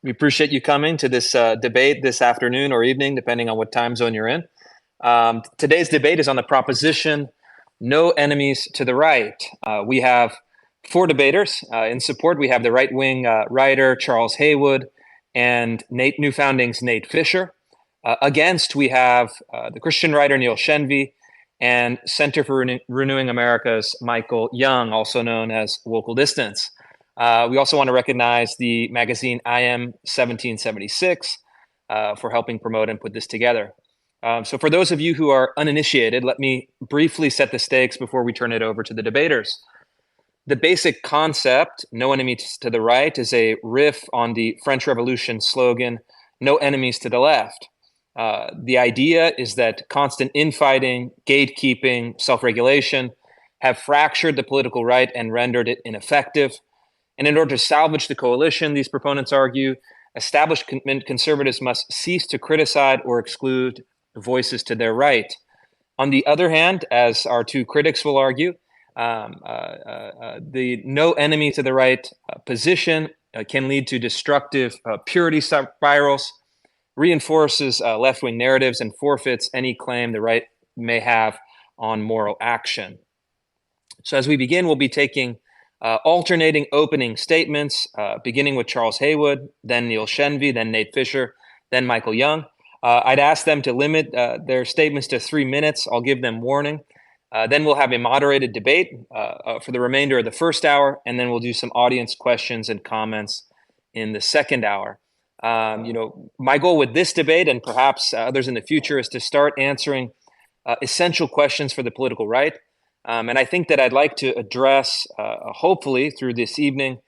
We appreciate you coming to this debate this afternoon or evening, depending on what time zone you're in. Today's debate is on the proposition, no enemies to the right. We have four debaters. In support, we have the right-wing writer, Charles Haywood, and New Founding's Nate Fisher. Against, we have the Christian writer, Neil Shenvi, and Center for Renewing America's Michael Young, also known as Local Distance. We also want to recognize the magazine IM 1776 for helping promote and put this together. So for those of you who are uninitiated, let me briefly set the stakes before we turn it over to the debaters. The basic concept, no enemies to the right, is a riff on the French Revolution slogan, no enemies to the left. The idea is that constant infighting, gatekeeping, self-regulation have fractured the political right and rendered it ineffective. And in order to salvage the coalition, these proponents argue, establishment conservatives must cease to criticize or exclude voices to their right. On the other hand, as our two critics will argue, the no enemy to the right position can lead to destructive purity spirals, reinforces left-wing narratives, and forfeits any claim the right may have on moral action. So as we begin, we'll be taking alternating opening statements, beginning with Charles Haywood, then Neil Shenvi, then Nate Fisher, then Michael Young. I'd ask them to limit their statements to 3 minutes. I'll give them warning. Then we'll have a moderated debate for the remainder of the first hour, and then we'll do some audience questions and comments in the second hour. My goal with this debate, and perhaps others in the future, is to start answering essential questions for the political right. And I think that I'd like to address, hopefully through this evening,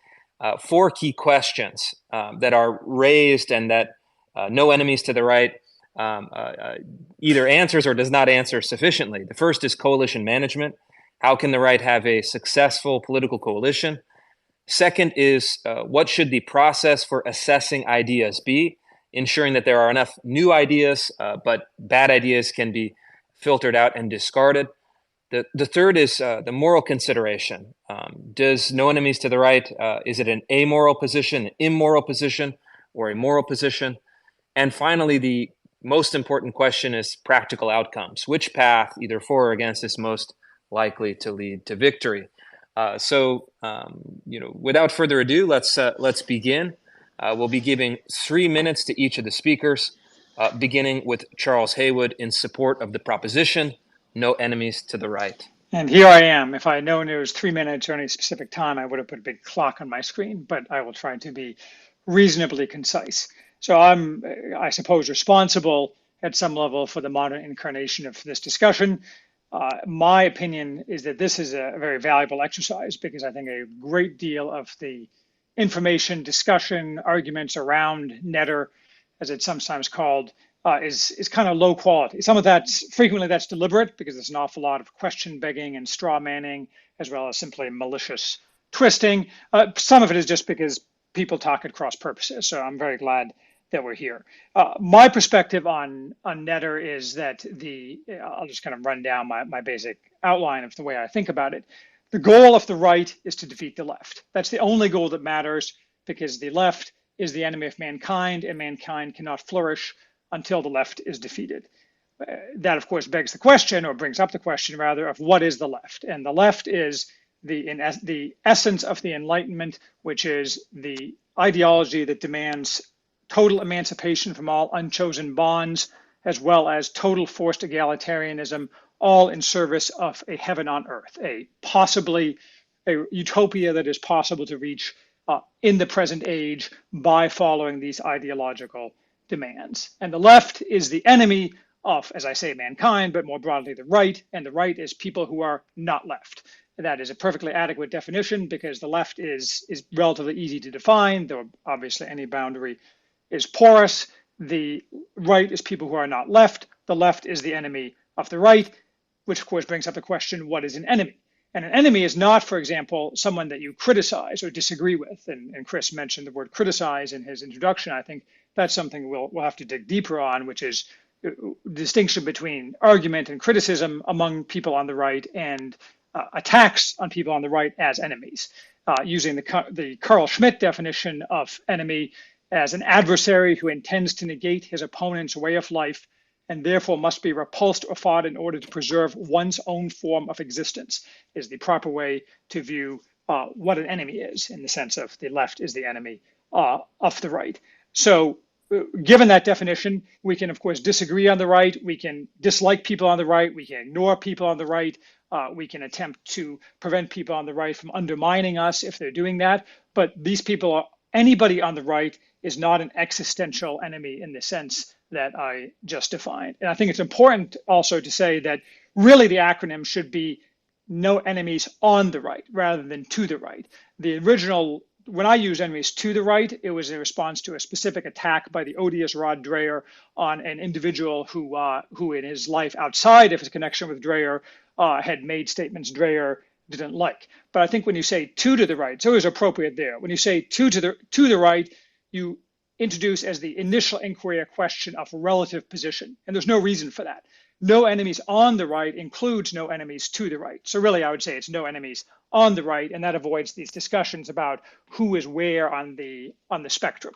4 key questions that are raised and that no enemies to the right either answers or does not answer sufficiently. The first is coalition management. How can the right have a successful political coalition? Second is what should the process for assessing ideas be, ensuring that there are enough new ideas, but bad ideas can be filtered out and discarded. The third is the moral consideration. Does no enemies to the right, is it an amoral position, an immoral position, or a moral position? And finally, the most important question is practical outcomes. Which path, either for or against, is most likely to lead to victory? Without further ado, let's begin. We'll be giving 3 minutes to each of the speakers, beginning with Charles Haywood in support of the proposition, no enemies to the right. And here I am. If I had known it was 3 minutes or any specific time, I would have put a big clock on my screen, but I will try to be reasonably concise. So I'm, I suppose, responsible at some level for the modern incarnation of this discussion. My opinion is that this is a very valuable exercise because I think a great deal of the information, discussion, arguments around netter, as it's sometimes called, is kind of low quality. Some of that's frequently deliberate because there's an awful lot of question begging and straw manning, as well as simply malicious twisting. Some of it is just because people talk at cross purposes. So I'm very glad that we're here. My perspective on netter is that I'll just kind of run down my basic outline of the way I think about it. The goal of the right is to defeat the left. That's the only goal that matters because the left is the enemy of mankind and mankind cannot flourish until the left is defeated. That, of course, begs the question, or brings up the question, rather, of what is the left? And the left is the essence of the Enlightenment, which is the ideology that demands total emancipation from all unchosen bonds, as well as total forced egalitarianism, all in service of a heaven on earth, possibly a utopia that is possible to reach in the present age by following these ideological demands. And the left is the enemy of, as I say, mankind, but more broadly the right, and the right is people who are not left. That is a perfectly adequate definition because the left is relatively easy to define, though obviously any boundary is porous. The right is people who are not left. The left is the enemy of the right, which of course brings up the question, what is an enemy? And an enemy is not, for example, someone that you criticize or disagree with. And Chris mentioned the word criticize in his introduction. I think that's something we'll have to dig deeper on, which is the distinction between argument and criticism among people on the right and attacks on people on the right as enemies. Using the Carl Schmitt definition of enemy, as an adversary who intends to negate his opponent's way of life and therefore must be repulsed or fought in order to preserve one's own form of existence, is the proper way to view what an enemy is, in the sense of the left is the enemy of the right. So given that definition, we can, of course, disagree on the right. We can dislike people on the right. We can ignore people on the right. We can attempt to prevent people on the right from undermining us if they're doing that. But these people are, anybody on the right is not an existential enemy in the sense that I just defined. And I think it's important also to say that really the acronym should be no enemies on the right rather than to the right. The original, when I use enemies to the right, it was in response to a specific attack by the odious Rod Dreher on an individual who in his life outside of his connection with Dreher had made statements Dreher didn't like. But I think when you say to the right, it's always appropriate there. When you say to the right, you introduce as the initial inquiry a question of relative position, and there's no reason for that. No enemies on the right includes no enemies to the right. So really, I would say it's no enemies on the right, and that avoids these discussions about who is where on the spectrum.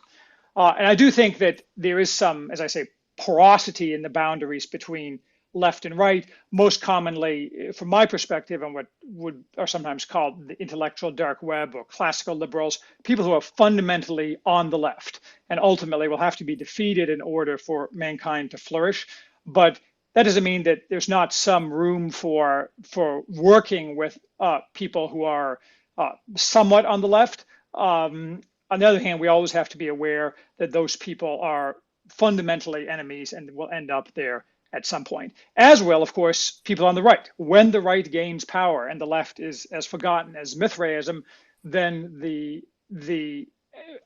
And I do think that there is some, as I say, porosity in the boundaries between left and right, most commonly, from my perspective, and what are sometimes called the intellectual dark web or classical liberals, people who are fundamentally on the left and ultimately will have to be defeated in order for mankind to flourish. But that doesn't mean that there's not some room for working with people who are somewhat on the left. On the other hand, we always have to be aware that those people are fundamentally enemies and will end up there at some point. As will, of course, people on the right. When the right gains power and the left is as forgotten as Mithraism, then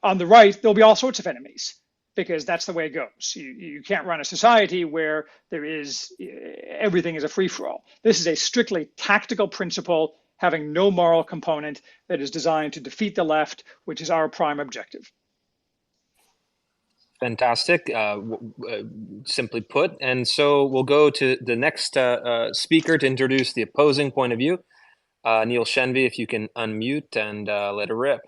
on the right, there'll be all sorts of enemies, because that's the way it goes. You can't run a society where there is everything is a free-for-all. This is a strictly tactical principle having no moral component that is designed to defeat the left, which is our prime objective. Fantastic, simply put. And so we'll go to the next speaker to introduce the opposing point of view. Neil Shenvi, if you can unmute and let it rip.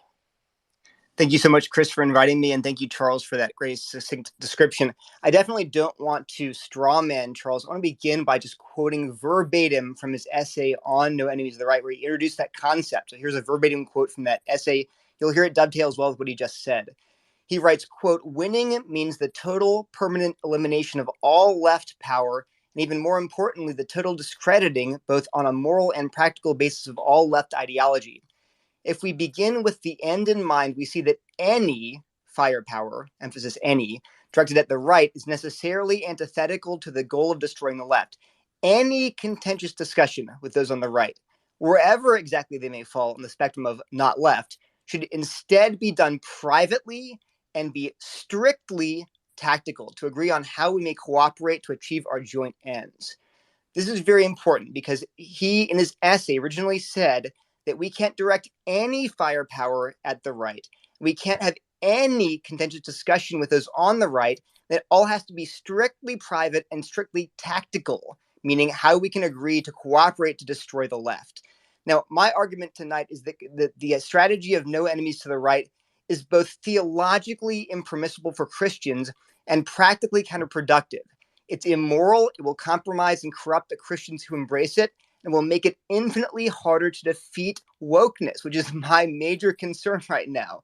Thank you so much, Chris, for inviting me, and thank you, Charles, for that great succinct description. I definitely don't want to strawman Charles. I want to begin by just quoting verbatim from his essay on No Enemies of the Right, where he introduced that concept. So here's a verbatim quote from that essay. You'll hear it dovetails well with what he just said. He writes, quote, "Winning means the total permanent elimination of all left power, and even more importantly, the total discrediting, both on a moral and practical basis, of all left ideology. If we begin with the end in mind, we see that any firepower, emphasis any, directed at the right is necessarily antithetical to the goal of destroying the left. Any contentious discussion with those on the right, wherever exactly they may fall on the spectrum of not left, should instead be done privately and be strictly tactical to agree on how we may cooperate to achieve our joint ends." This is very important because he, in his essay, originally said that we can't direct any firepower at the right. We can't have any contentious discussion with those on the right. That all has to be strictly private and strictly tactical, meaning how we can agree to cooperate to destroy the left. Now, my argument tonight is that the strategy of no enemies to the right is both theologically impermissible for Christians and practically counterproductive. It's immoral, it will compromise and corrupt the Christians who embrace it, and will make it infinitely harder to defeat wokeness, which is my major concern right now.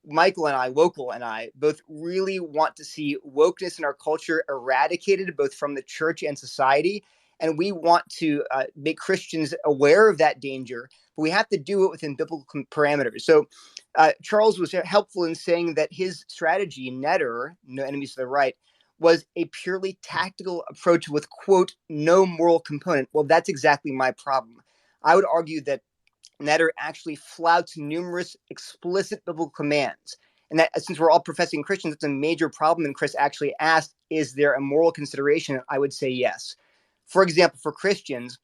Michael and I, Wokal and I, both really want to see wokeness in our culture eradicated, both from the church and society. And we want to make Christians aware of that danger, but we have to do it within biblical parameters. So Charles was helpful in saying that his strategy, Netter, No Enemies to the Right, was a purely tactical approach with, quote, no moral component. Well, that's exactly my problem. I would argue that Netter actually flouts numerous explicit biblical commands. And that, since we're all professing Christians, it's a major problem. And Chris actually asked, is there a moral consideration? I would say yes. For example, for Christians,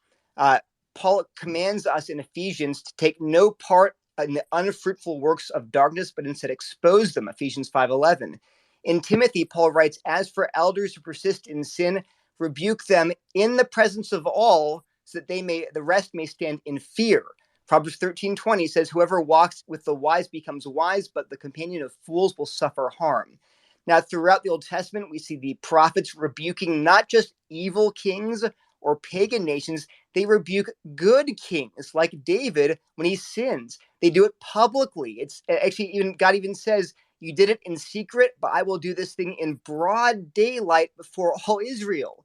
Paul commands us in Ephesians to take no part in the unfruitful works of darkness, but instead expose them, Ephesians 5:11. In Timothy, Paul writes, as for elders who persist in sin, rebuke them in the presence of all, so that the rest may stand in fear. Proverbs 13:20 says, whoever walks with the wise becomes wise, but the companion of fools will suffer harm. Now, throughout the Old Testament, we see the prophets rebuking not just evil kings or pagan nations, they rebuke good kings like David when he sins. They do it publicly. It's actually, even God even says, you did it in secret, but I will do this thing in broad daylight before all Israel.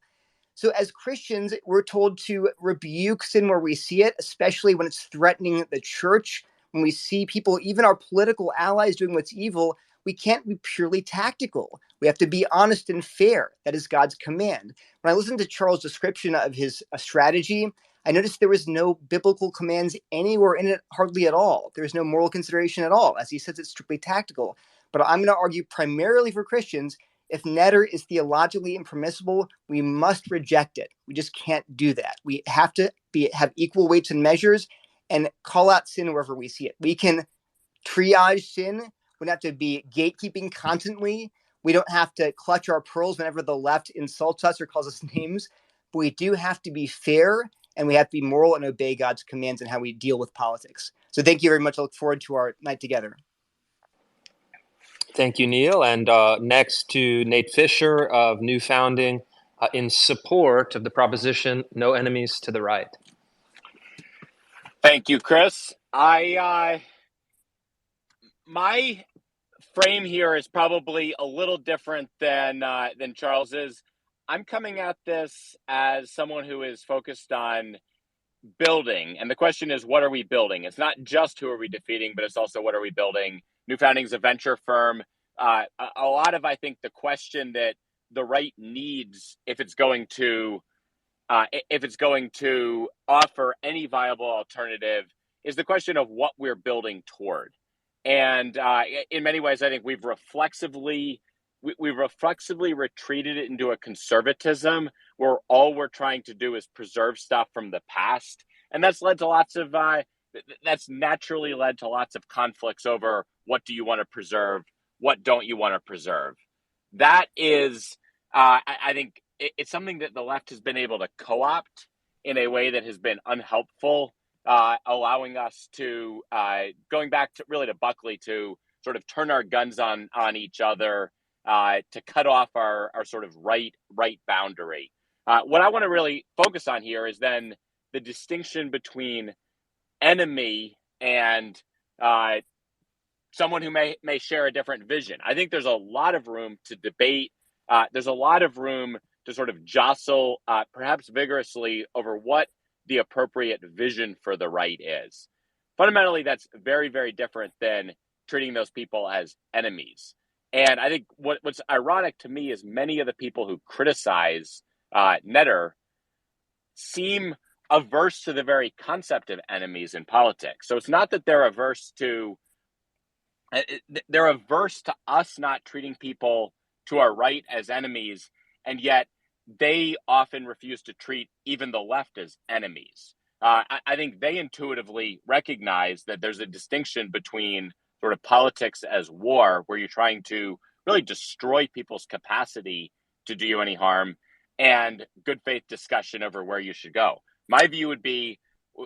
So as Christians, we're told to rebuke sin where we see it, especially when it's threatening the church. When we see people, even our political allies, doing what's evil, we can't be purely tactical. We have to be honest and fair. That is God's command. When I listened to Charles' description of his strategy, I noticed there was no biblical commands anywhere in it, hardly at all. There is no moral consideration at all. As he says, it's strictly tactical. But I'm going to argue primarily for Christians, if netter is theologically impermissible, we must reject it. We just can't do that. We have to have equal weights and measures and call out sin wherever we see it. We can triage sin. We don't have to be gatekeeping constantly. We don't have to clutch our pearls whenever the left insults us or calls us names. But we do have to be fair, and we have to be moral and obey God's commands in how we deal with politics. So thank you very much. I look forward to our night together. Thank you, Neil. And next to Nate Fisher of New Founding in support of the proposition, no enemies to the right. Thank you, Chris. My frame here is probably a little different than Charles's. I'm coming at this as someone who is focused on building. And the question is, what are we building? It's not just who are we defeating, but it's also what are we building? New Founding is a venture firm. A lot of, I think, the question that the right needs if it's going to offer any viable alternative is the question of what we're building toward. And in many ways, I think we've reflexively retreated it into a conservatism where all we're trying to do is preserve stuff from the past. And that's led to that's naturally led to lots of conflicts over what do you want to preserve, what don't you want to preserve. That is, I think it's something that the left has been able to co-opt in a way that has been unhelpful, allowing us to, going back to really to Buckley, to sort of turn our guns on each other, to cut off our sort of right boundary. What I want to really focus on here is then the distinction between enemy and someone who may share a different vision. I think there's a lot of room to debate. There's a lot of room to sort of jostle, perhaps vigorously, over what the appropriate vision for the right is. Fundamentally, that's very, very different than treating those people as enemies. And I think what's ironic to me is many of the people who criticize Netter seem averse to the very concept of enemies in politics. So it's not that they're averse to us not treating people to our right as enemies, and yet they often refuse to treat even the left as enemies. I think they intuitively recognize that there's a distinction between sort of politics as war, where you're trying to really destroy people's capacity to do you any harm, and good faith discussion over where you should go. My view would be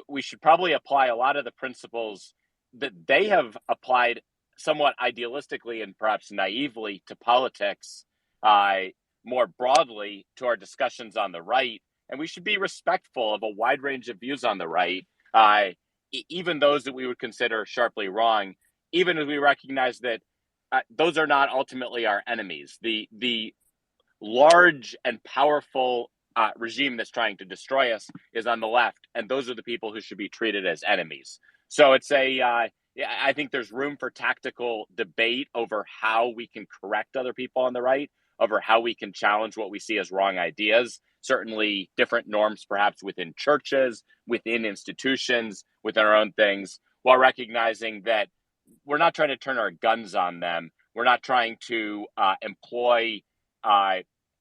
we should probably apply a lot of the principles that they have applied somewhat idealistically and perhaps naively to politics more broadly to our discussions on the right. And we should be respectful of a wide range of views on the right, even those that we would consider sharply wrong, even as we recognize that those are not ultimately our enemies. The large and powerful regime that's trying to destroy us is on the left, and those are the people who should be treated as enemies. So it's I think there's room for tactical debate over how we can correct other people on the right, over how we can challenge what we see as wrong ideas. Certainly different norms, perhaps within churches, within institutions, within our own things, while recognizing that we're not trying to turn our guns on them. We're not trying to employ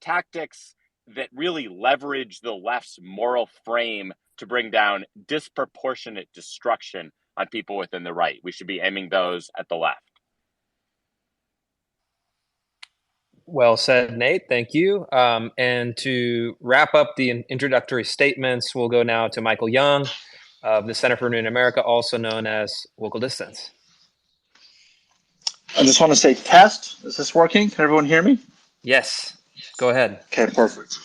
tactics that really leverage the left's moral frame to bring down disproportionate destruction on people within the right. We should be aiming those at the left. Well said, Nate. Thank you. And to wrap up the introductory statements, we'll go now to Michael Young, of the Center for Renewing America, also known as Local Distance. I just want to say test. Is this working? Can everyone hear me? Yes, go ahead. Okay, perfect.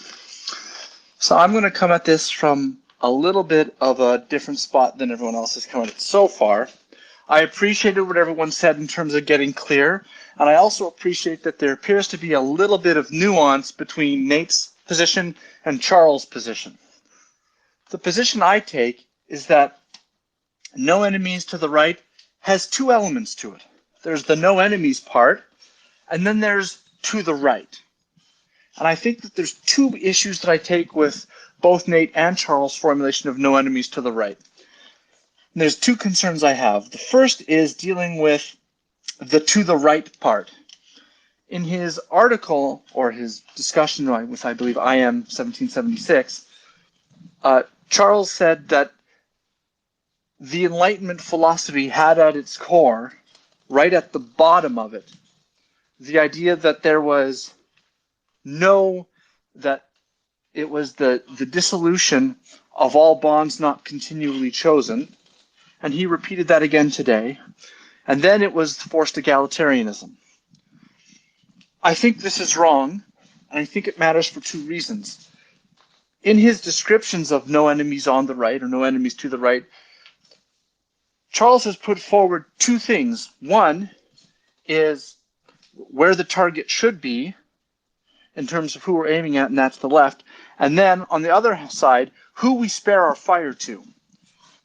So I'm going to come at this from a little bit of a different spot than everyone else has come at it so far. I appreciated what everyone said in terms of getting clear, and I also appreciate that there appears to be a little bit of nuance between Nate's position and Charles' position. The position I take is that no enemies to the right has two elements to it. There's the no enemies part, and then there's to the right. And I think that there's two issues that I take with both Nate and Charles' formulation of no enemies to the right. And there's two concerns I have. The first is dealing with the to the right part. In his article, or his discussion with, I believe, IM 1776, Charles said that the Enlightenment philosophy had at its core, right at the bottom of it, the idea that there was that it was the dissolution of all bonds not continually chosen, and he repeated that again today, and then it was forced egalitarianism. I think this is wrong, and I think it matters for two reasons. In his descriptions of no enemies on the right or no enemies to the right, Charles has put forward two things. One is where the target should be in terms of who we're aiming at, and that's the left. And then on the other side, who we spare our fire to.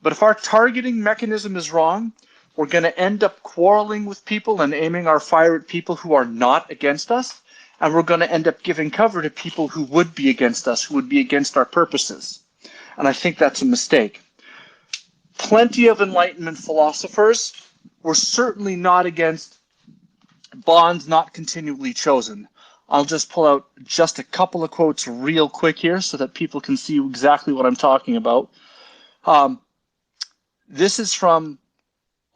But if our targeting mechanism is wrong, we're going to end up quarreling with people and aiming our fire at people who are not against us, and we're going to end up giving cover to people who would be against us, who would be against our purposes. And I think that's a mistake. Plenty of Enlightenment philosophers were certainly not against bonds not continually chosen. I'll just pull out just a couple of quotes real quick here so that people can see exactly what I'm talking about. This is from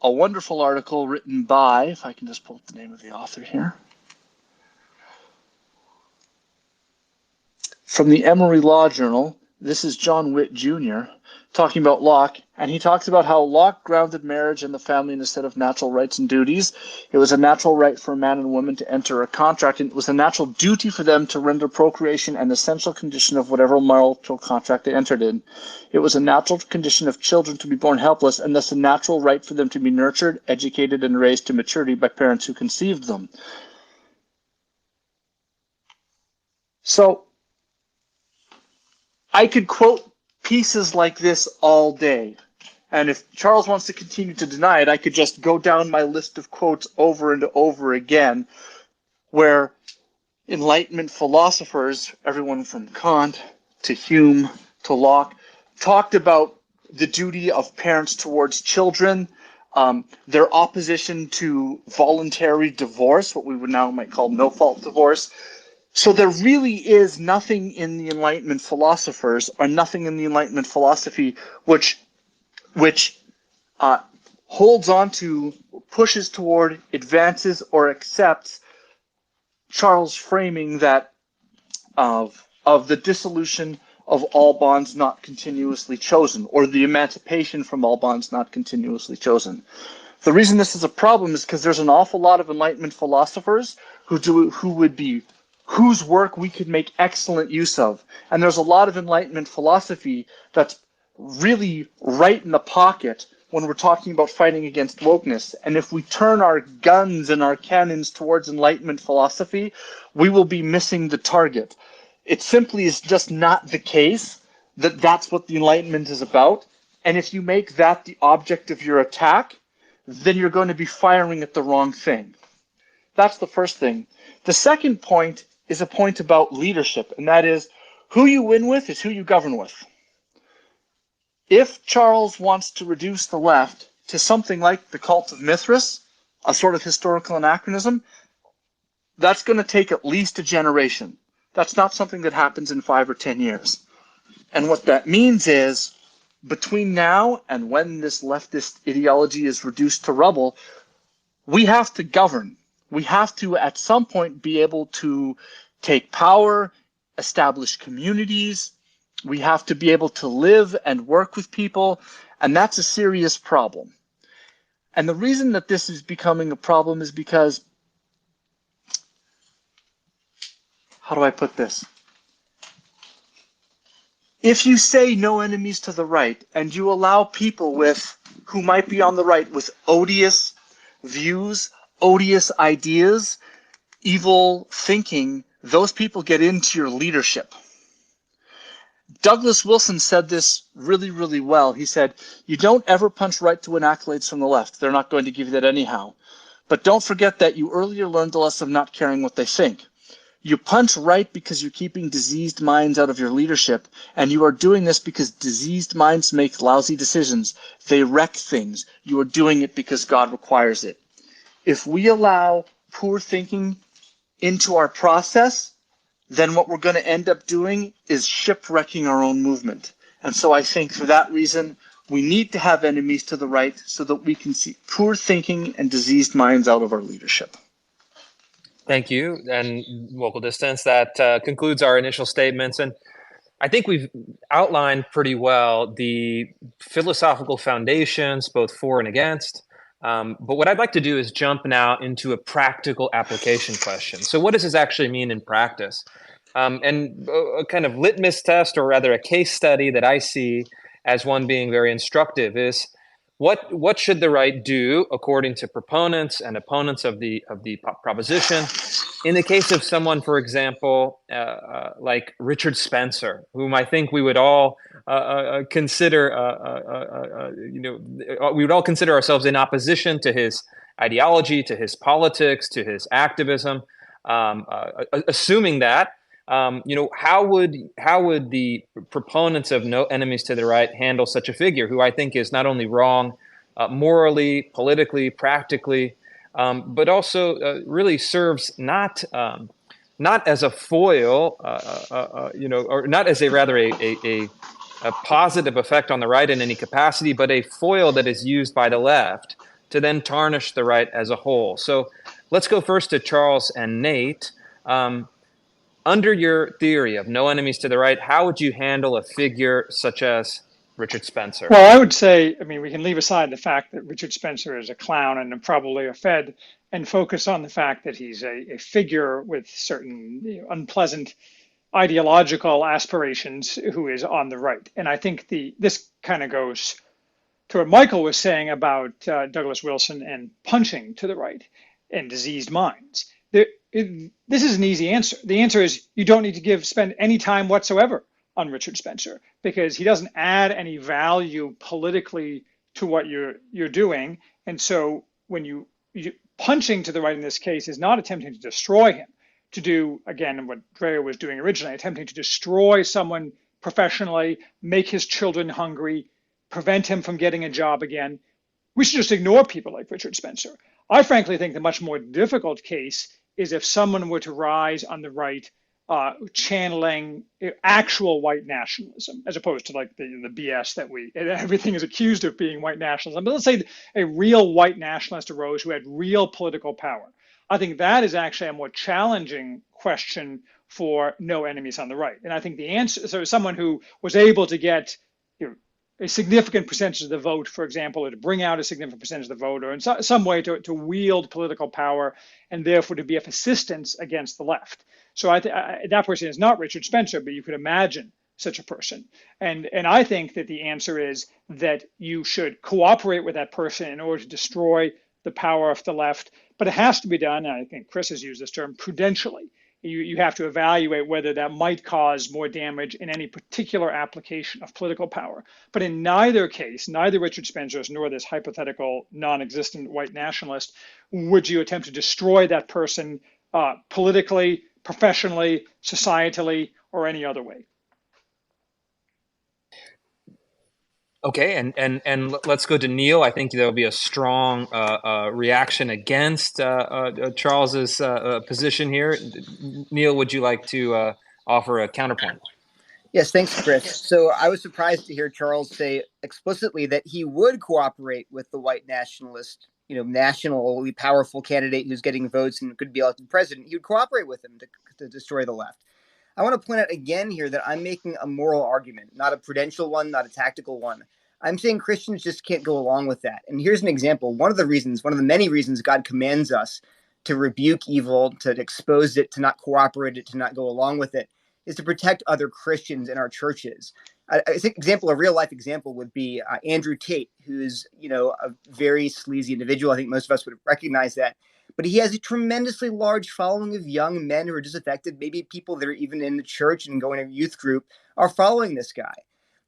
a wonderful article written by, if I can just pull up the name of the author here, from the Emory Law Journal. This is John Witt Jr. talking about Locke, and he talks about how Locke grounded marriage and the family in a set of natural rights and duties. It was a natural right for a man and woman to enter a contract, and it was a natural duty for them to render procreation an essential condition of whatever marital contract they entered in. It was a natural condition of children to be born helpless, and thus a natural right for them to be nurtured, educated, and raised to maturity by parents who conceived them. So, I could quote pieces like this all day. And if Charles wants to continue to deny it, I could just go down my list of quotes over and over again, where Enlightenment philosophers, everyone from Kant to Hume to Locke, talked about the duty of parents towards children, their opposition to voluntary divorce, what we would now might call no-fault divorce. So there really is nothing in the Enlightenment philosophers, or nothing in the Enlightenment philosophy, which holds on to, pushes toward, advances, or accepts Charles' framing that of the dissolution of all bonds not continuously chosen, or the emancipation from all bonds not continuously chosen. The reason this is a problem is because there's an awful lot of Enlightenment philosophers whose work we could make excellent use of. And there's a lot of Enlightenment philosophy that's really right in the pocket when we're talking about fighting against wokeness. And if we turn our guns and our cannons towards Enlightenment philosophy, we will be missing the target. It simply is just not the case that that's what the Enlightenment is about. And if you make that the object of your attack, then you're going to be firing at the wrong thing. That's the first thing. The second point is a point about leadership, and that is who you win with is who you govern with. If Charles wants to reduce the left to something like the cult of Mithras, a sort of historical anachronism, that's going to take at least a generation. That's not something that happens in 5 or 10 years. And what that means is, between now and when this leftist ideology is reduced to rubble, we have to govern. We have to, at some point, be able to take power, establish communities. We have to be able to live and work with people. And that's a serious problem. And the reason that this is becoming a problem is because, how do I put this? If you say no enemies to the right and you allow people who might be on the right with odious views, odious ideas, evil thinking, those people get into your leadership. Douglas Wilson said this really, really well. He said, you don't ever punch right to win accolades from the left. They're not going to give you that anyhow. But don't forget that you earlier learned the lesson of not caring what they think. You punch right because you're keeping diseased minds out of your leadership, and you are doing this because diseased minds make lousy decisions. They wreck things. You are doing it because God requires it. If we allow poor thinking into our process, then what we're going to end up doing is shipwrecking our own movement. And so I think for that reason, we need to have enemies to the right so that we can see poor thinking and diseased minds out of our leadership. Thank you. And local distance, that concludes our initial statements. And I think we've outlined pretty well the philosophical foundations, both for and against. But what I'd like to do is jump now into a practical application question. So what does this actually mean in practice? And a kind of litmus test, or rather a case study that I see as one being very instructive, is what should the right do according to proponents and opponents of the proposition in the case of someone, for example, like Richard Spencer, whom I think we would all consider, we would all consider ourselves in opposition to his ideology, to his politics, to his activism. Assuming that, how would the proponents of no enemies to the right handle such a figure, who I think is not only wrong morally, politically, practically, but also really serves not as a foil, or not as a positive effect on the right in any capacity, but a foil that is used by the left to then tarnish the right as a whole. So let's go first to Charles and Nate. Under your theory of no enemies to the right, how would you handle a figure such as Richard Spencer? Well, I would say, we can leave aside the fact that Richard Spencer is a clown and probably a Fed, and focus on the fact that he's a figure with certain unpleasant ideological aspirations who is on the right. And I think this kind of goes to what Michael was saying about Douglas Wilson and punching to the right and diseased minds. This is an easy answer. The answer is you don't need to spend any time whatsoever on Richard Spencer, because he doesn't add any value politically to what you're doing. And so when you punching to the right in this case is not attempting to destroy him, to do, again, what Dreher was doing originally, attempting to destroy someone professionally, make his children hungry, prevent him from getting a job again. We should just ignore people like Richard Spencer. I frankly think the much more difficult case is if someone were to rise on the right, channeling actual white nationalism, as opposed to like the BS that everything is accused of being white nationalism. But let's say a real white nationalist arose who had real political power. I think that is actually a more challenging question for no enemies on the right. And I think the answer, so someone who was able to get a significant percentage of the vote, for example, or to bring out a significant percentage of the vote, or in some way to wield political power and therefore to be of assistance against the left. So that person is not Richard Spencer, but you could imagine such a person. And I think that the answer is that you should cooperate with that person in order to destroy the power of the left. But it has to be done, and I think Chris has used this term, prudentially. You have to evaluate whether that might cause more damage in any particular application of political power. But in neither case, neither Richard Spencer's nor this hypothetical non-existent white nationalist, would you attempt to destroy that person politically, professionally, societally, or any other way. Okay, and let's go to Neil. I think there'll be a strong reaction against Charles's position here. Neil, would you like to offer a counterpoint? Yes, thanks, Chris. So I was surprised to hear Charles say explicitly that he would cooperate with the white nationalist, nationally powerful candidate who's getting votes and could be elected president. He would cooperate with him to destroy the left. I want to point out again here that I'm making a moral argument, not a prudential one, not a tactical one. I'm saying Christians just can't go along with that. And here's an example. One of the many reasons God commands us to rebuke evil, to expose it, to not cooperate it, to not go along with it, is to protect other Christians in our churches. I think a real life example would be Andrew Tate, who's a very sleazy individual. I think most of us would recognize that. But he has a tremendously large following of young men who are disaffected. Maybe people that are even in the church and going to a youth group are following this guy.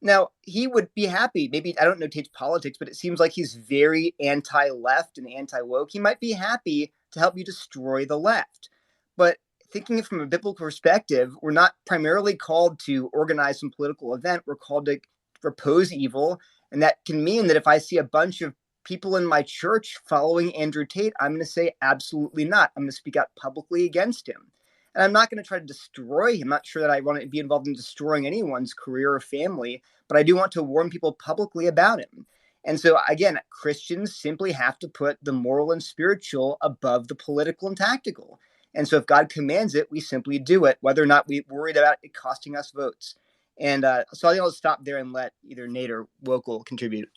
Now, he would be happy. Maybe, I don't know Tate's politics, but it seems like he's very anti-left and anti-woke. He might be happy to help you destroy the left. But thinking from a biblical perspective, we're not primarily called to organize some political event. We're called to oppose evil. And that can mean that if I see a bunch of people in my church following Andrew Tate, I'm going to say absolutely not. I'm going to speak out publicly against him. And I'm not going to try to destroy him. I'm not sure that I want to be involved in destroying anyone's career or family, but I do want to warn people publicly about him. And so, again, Christians simply have to put the moral and spiritual above the political and tactical. And so if God commands it, we simply do it, whether or not we're worried about it costing us votes. And so I think I'll stop there and let either Nate or Wokal contribute.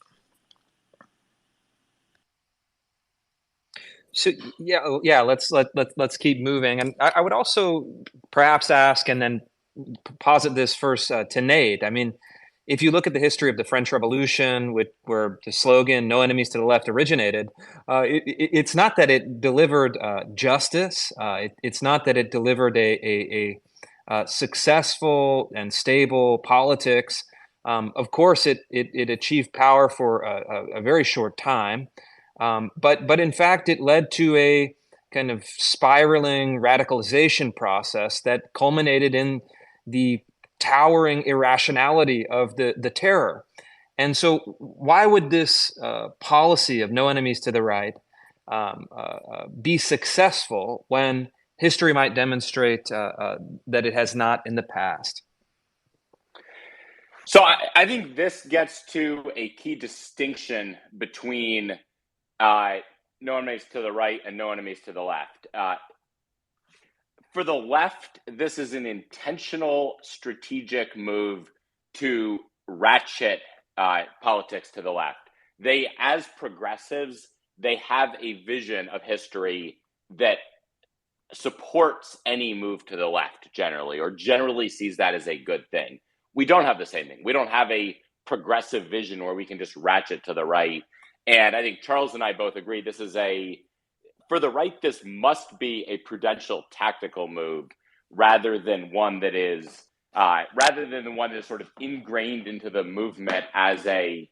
So yeah, let's keep moving. And I would also perhaps ask and then posit this first to Nate. I mean, if you look at the history of the French Revolution, where the slogan "No enemies to the left" originated, it's not that it delivered justice. It's not that it delivered a successful and stable politics. Of course, it achieved power for a very short time. But in fact, it led to a kind of spiraling radicalization process that culminated in the towering irrationality of the terror. And so why would this policy of no enemies to the right be successful when history might demonstrate that it has not in the past? So I think this gets to a key distinction between no enemies to the right and no enemies to the left. For the left, this is an intentional strategic move to ratchet politics to the left. They, as progressives, they have a vision of history that supports any move to the left generally, or generally sees that as a good thing. We don't have the same thing. We don't have a progressive vision where we can just ratchet to the right. And I think Charles and I both agree for the right, this must be a prudential tactical move rather than one that is sort of ingrained into the movement as an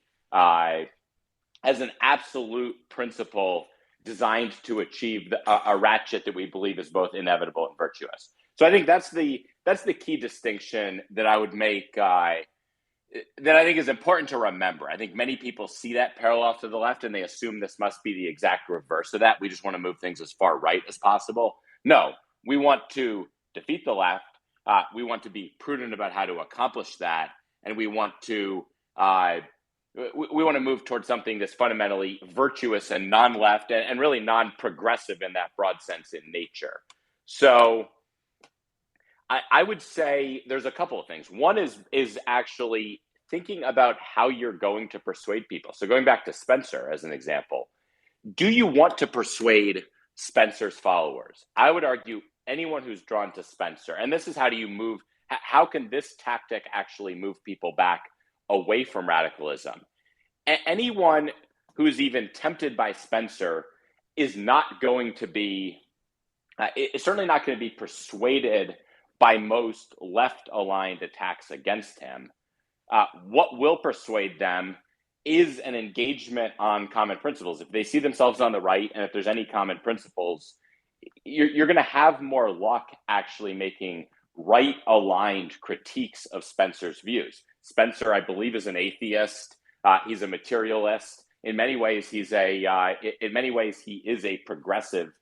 absolute principle designed to achieve a ratchet that we believe is both inevitable and virtuous. So I think that's the key distinction that I would make, that I think is important to remember. I think many people see that parallel to the left and they assume this must be the exact reverse of that. We just want to move things as far right as possible. No, we want to defeat the left. We want to be prudent about how to accomplish that. And we want to move towards something that's fundamentally virtuous and non-left and really non-progressive in that broad sense in nature. So I would say there's a couple of things. One is actually thinking about how you're going to persuade people. So going back to Spencer as an example, do you want to persuade Spencer's followers? I would argue anyone who's drawn to Spencer, and this is how can this tactic actually move people back away from radicalism? Anyone who's even tempted by Spencer is not going to be, it's certainly not going to be persuaded by most left-aligned attacks against him. What will persuade them is an engagement on common principles. If they see themselves on the right, and if there's any common principles, you're going to have more luck actually making right-aligned critiques of Spencer's views. Spencer, I believe, is an atheist. He's a materialist. In many ways, he is a progressive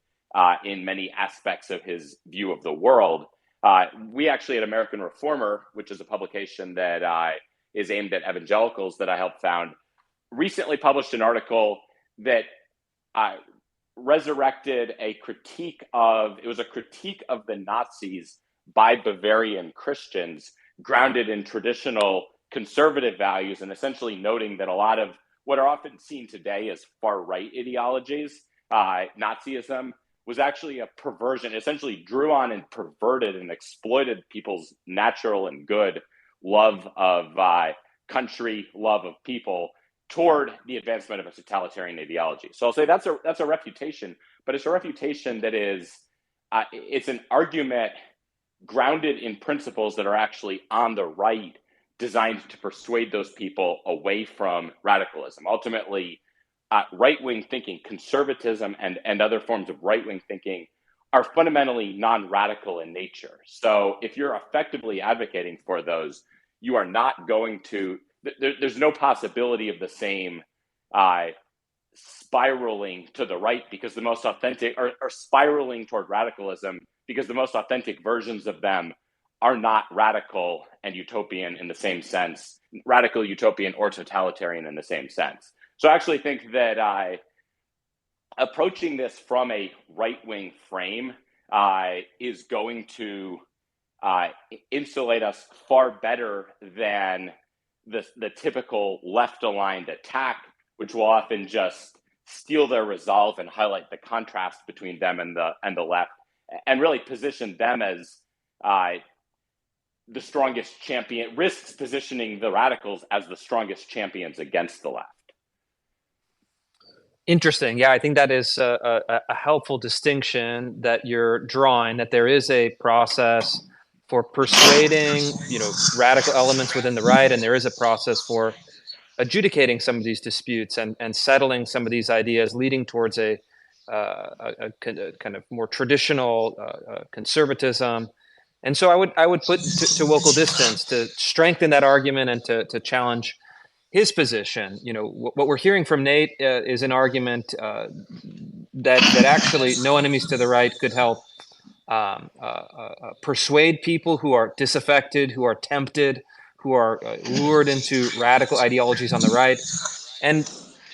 in many aspects of his view of the world. We actually at American Reformer, which is a publication that is aimed at evangelicals that I helped found, recently published an article that resurrected a critique of the Nazis by Bavarian Christians, grounded in traditional conservative values and essentially noting that a lot of what are often seen today as far-right ideologies, Nazism, was actually a perversion, essentially drew on and perverted and exploited people's natural and good love of country, love of people, toward the advancement of a totalitarian ideology. So I'll say that's a refutation, but it's a refutation that is, it's an argument grounded in principles that are actually on the right, designed to persuade those people away from radicalism. Ultimately, right-wing thinking, conservatism, and other forms of right-wing thinking are fundamentally non-radical in nature. So if you're effectively advocating for those, you are not going to, there's no possibility of the same spiraling to the right, because the most authentic, or spiraling toward radicalism, because the most authentic versions of them are not radical and utopian in the same sense, radical, utopian, or totalitarian in the same sense. So I actually think that approaching this from a right-wing frame is going to insulate us far better than the typical left-aligned attack, which will often just steal their resolve and highlight the contrast between them and the left, and really position them as the strongest champion, risks positioning the radicals as the strongest champions against the left. Interesting. Yeah, I think that is a helpful distinction that you're drawing, that there is a process for persuading, radical elements within the right, and there is a process for adjudicating some of these disputes and settling some of these ideas, leading towards a kind of more traditional conservatism. And so I would put to local distance to strengthen that argument and to challenge his position. What we're hearing from Nate is an argument that actually no enemies to the right could help persuade people who are disaffected, who are tempted, who are lured into radical ideologies on the right. And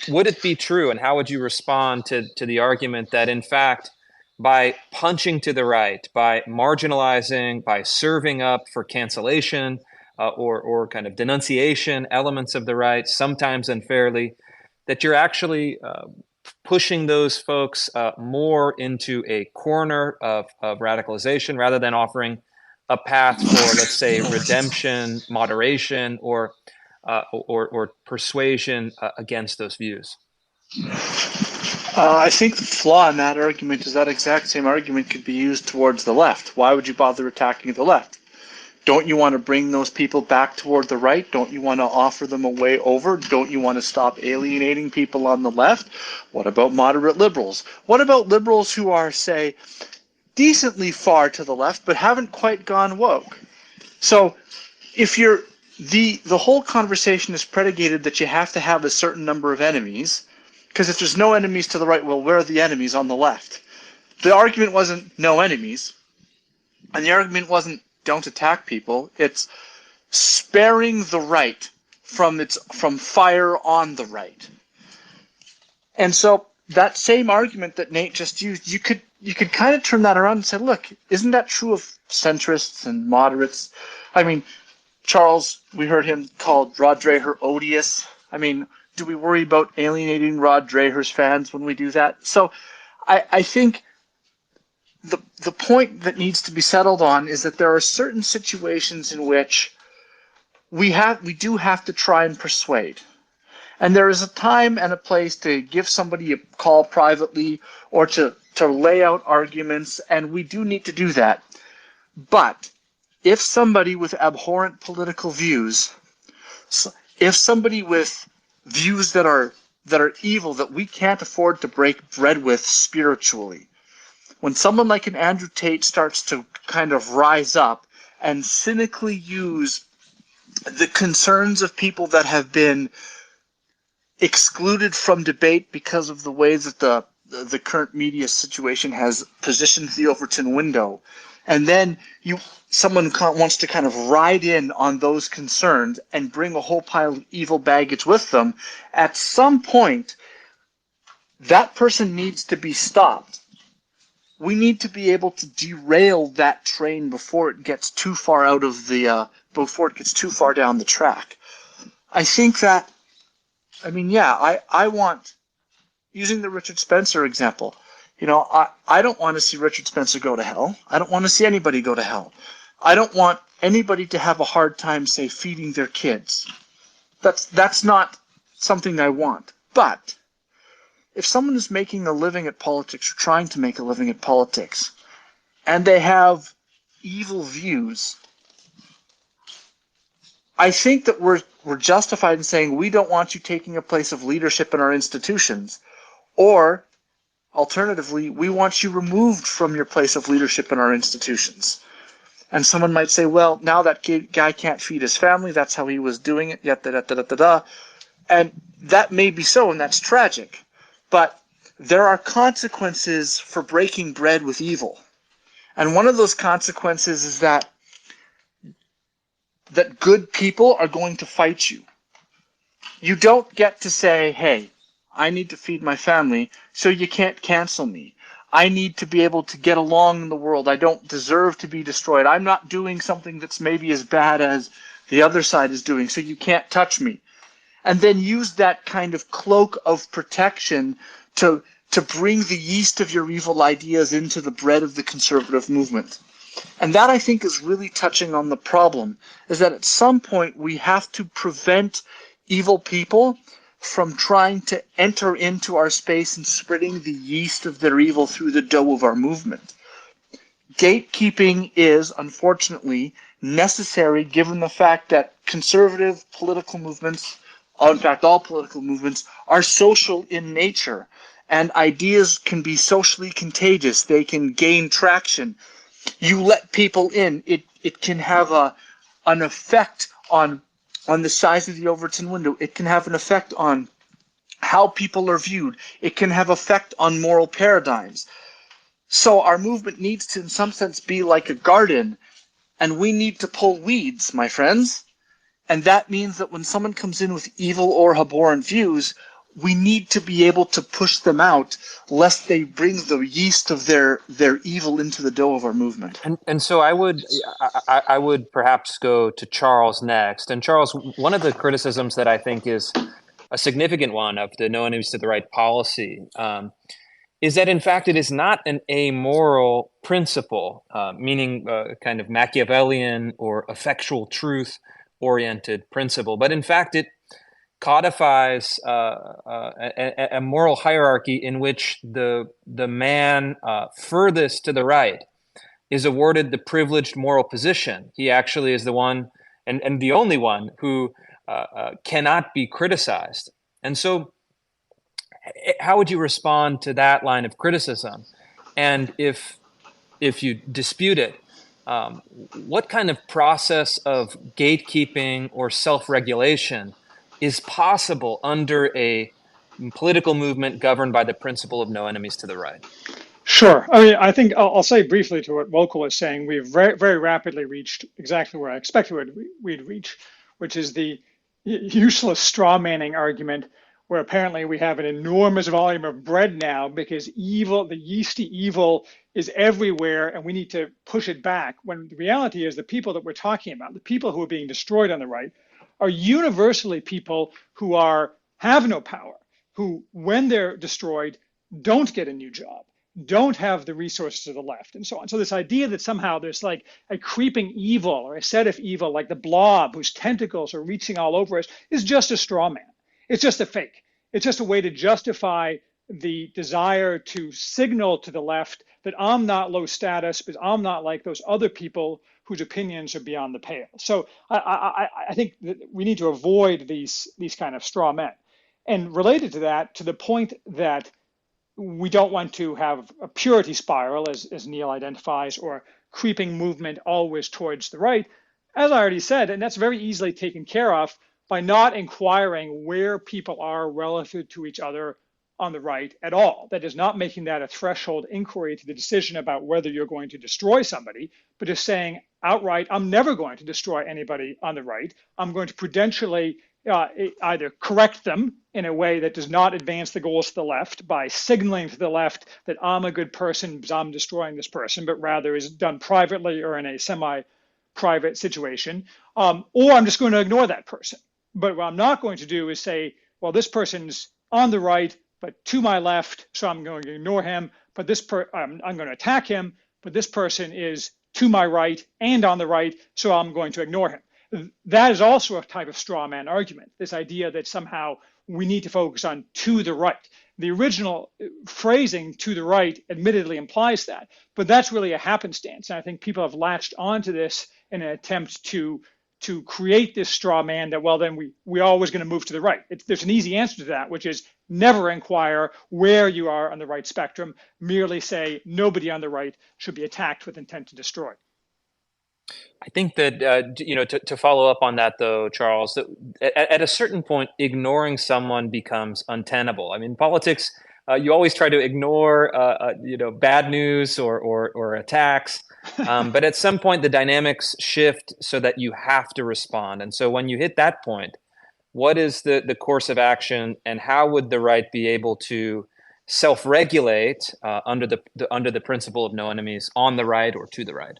would it be true, and how would you respond to the argument that, in fact, by punching to the right, by marginalizing, by serving up for cancellation or kind of denunciation elements of the right, sometimes unfairly, that you're actually pushing those folks more into a corner of radicalization rather than offering a path for, let's say, redemption, moderation, or persuasion against those views? I think the flaw in that argument is that exact same argument could be used towards the left. Why would you bother attacking the left? Don't you want to bring those people back toward the right? Don't you want to offer them a way over? Don't you want to stop alienating people on the left? What about moderate liberals? What about liberals who are, say, decently far to the left but haven't quite gone woke? So if you're the whole conversation is predicated that you have to have a certain number of enemies, because if there's no enemies to the right, well, where are the enemies on the left? The argument wasn't no enemies, and the argument wasn't don't attack people. It's sparing the right from fire on the right. And so that same argument that Nate just used, you could kind of turn that around and say, look, isn't that true of centrists and moderates? I mean, Charles, we heard him call Rod Dreher odious. I mean, do we worry about alienating Rod Dreher's fans when we do that? So I think the point that needs to be settled on is that there are certain situations in which we do have to try and persuade. And there is a time and a place to give somebody a call privately or to lay out arguments, and we do need to do that. But if somebody with abhorrent political views, if somebody with views that are evil, that we can't afford to break bread with spiritually, when someone like an Andrew Tate starts to kind of rise up and cynically use the concerns of people that have been excluded from debate because of the ways that the current media situation has positioned the Overton window, and then someone wants to kind of ride in on those concerns and bring a whole pile of evil baggage with them, at some point, that person needs to be stopped. We need to be able to derail that train before it gets too far before it gets too far down the track. I think that, I want, using the Richard Spencer example, I don't want to see Richard Spencer go to hell. I don't want to see anybody go to hell. I don't want anybody to have a hard time, say, feeding their kids. That's not something I want. But if someone is making a living at politics or trying to make a living at politics, and they have evil views, I think that we're justified in saying we don't want you taking a place of leadership in our institutions, or alternatively, we want you removed from your place of leadership in our institutions. And someone might say, well, now that guy can't feed his family, that's how he was doing it, yada. And that may be so, and that's tragic. But there are consequences for breaking bread with evil. And one of those consequences is that good people are going to fight you. You don't get to say, hey, I need to feed my family, so you can't cancel me. I need to be able to get along in the world. I don't deserve to be destroyed. I'm not doing something that's maybe as bad as the other side is doing, so you can't touch me. And then use that kind of cloak of protection to bring the yeast of your evil ideas into the bread of the conservative movement. And that, I think, is really touching on the problem, is that at some point we have to prevent evil people from trying to enter into our space and spreading the yeast of their evil through the dough of our movement. Gatekeeping is, unfortunately, necessary given the fact that conservative political movements, in fact all political movements, are social in nature, and ideas can be socially contagious. They can gain traction. You let people in, it can have an effect on the size of the Overton window. It can have an effect on how people are viewed. It can have effect on moral paradigms. So our movement needs to, in some sense, be like a garden, and we need to pull weeds, my friends. And that means that when someone comes in with evil or abhorrent views, we need to be able to push them out, lest they bring the yeast of their evil into the dough of our movement. And so I would perhaps go to Charles next. And Charles, one of the criticisms that I think is a significant one of the no enemies to the right policy is that, in fact, it is not an amoral principle, meaning kind of Machiavellian or effectual truth-oriented principle, but in fact, it codifies a moral hierarchy in which the man furthest to the right is awarded the privileged moral position. He actually is the one and the only one who cannot be criticized. And so how would you respond to that line of criticism? And if you dispute it, what kind of process of gatekeeping or self-regulation is possible under a political movement governed by the principle of no enemies to the right? Sure. I mean, I think I'll say briefly to what Volko was saying. We've very, very rapidly reached exactly where I expected we'd reach, which is the useless straw manning argument, where apparently we have an enormous volume of bread now because evil, the yeasty evil, is everywhere, and we need to push it back. When the reality is, the people that we're talking about, the people who are being destroyed on the right, are universally people who have no power, who, when they're destroyed, don't get a new job, don't have the resources of the left, and so on. So this idea that somehow there's like a creeping evil or a set of evil, like the blob whose tentacles are reaching all over us, is just a straw man. It's just a fake. It's just a way to justify the desire to signal to the left that I'm not low status, because I'm not like those other people whose opinions are beyond the pale. So I think that we need to avoid these kind of straw men. And related to that, to the point that we don't want to have a purity spiral, as Neil identifies, or creeping movement always towards the right, as I already said, and that's very easily taken care of by not inquiring where people are relative to each other on the right at all. That is, not making that a threshold inquiry to the decision about whether you're going to destroy somebody, but just saying outright, I'm never going to destroy anybody on the right. I'm going to prudentially either correct them in a way that does not advance the goals of the left by signaling to the left that I'm a good person because I'm destroying this person, but rather is done privately or in a semi-private situation, or I'm just going to ignore that person. But what I'm not going to do is say, well, this person's on the right, but to my left, so I'm going to ignore him. But I'm going to attack him, but this person is to my right and on the right, so I'm going to ignore him. That is also a type of straw man argument, this idea that somehow we need to focus on to the right. The original phrasing to the right admittedly implies that, but that's really a happenstance. And I think people have latched onto this in an attempt to create this straw man that, well, then we're always going to move to the right. There's an easy answer to that, which is never inquire where you are on the right spectrum, merely say nobody on the right should be attacked with intent to destroy. I think that, to follow up on that, though, Charles, that at a certain point, ignoring someone becomes untenable. I mean, politics, you always try to ignore, bad news or attacks. But at some point, the dynamics shift so that you have to respond. And so when you hit that point, what is the course of action, and how would the right be able to self-regulate under the principle of no enemies on the right or to the right?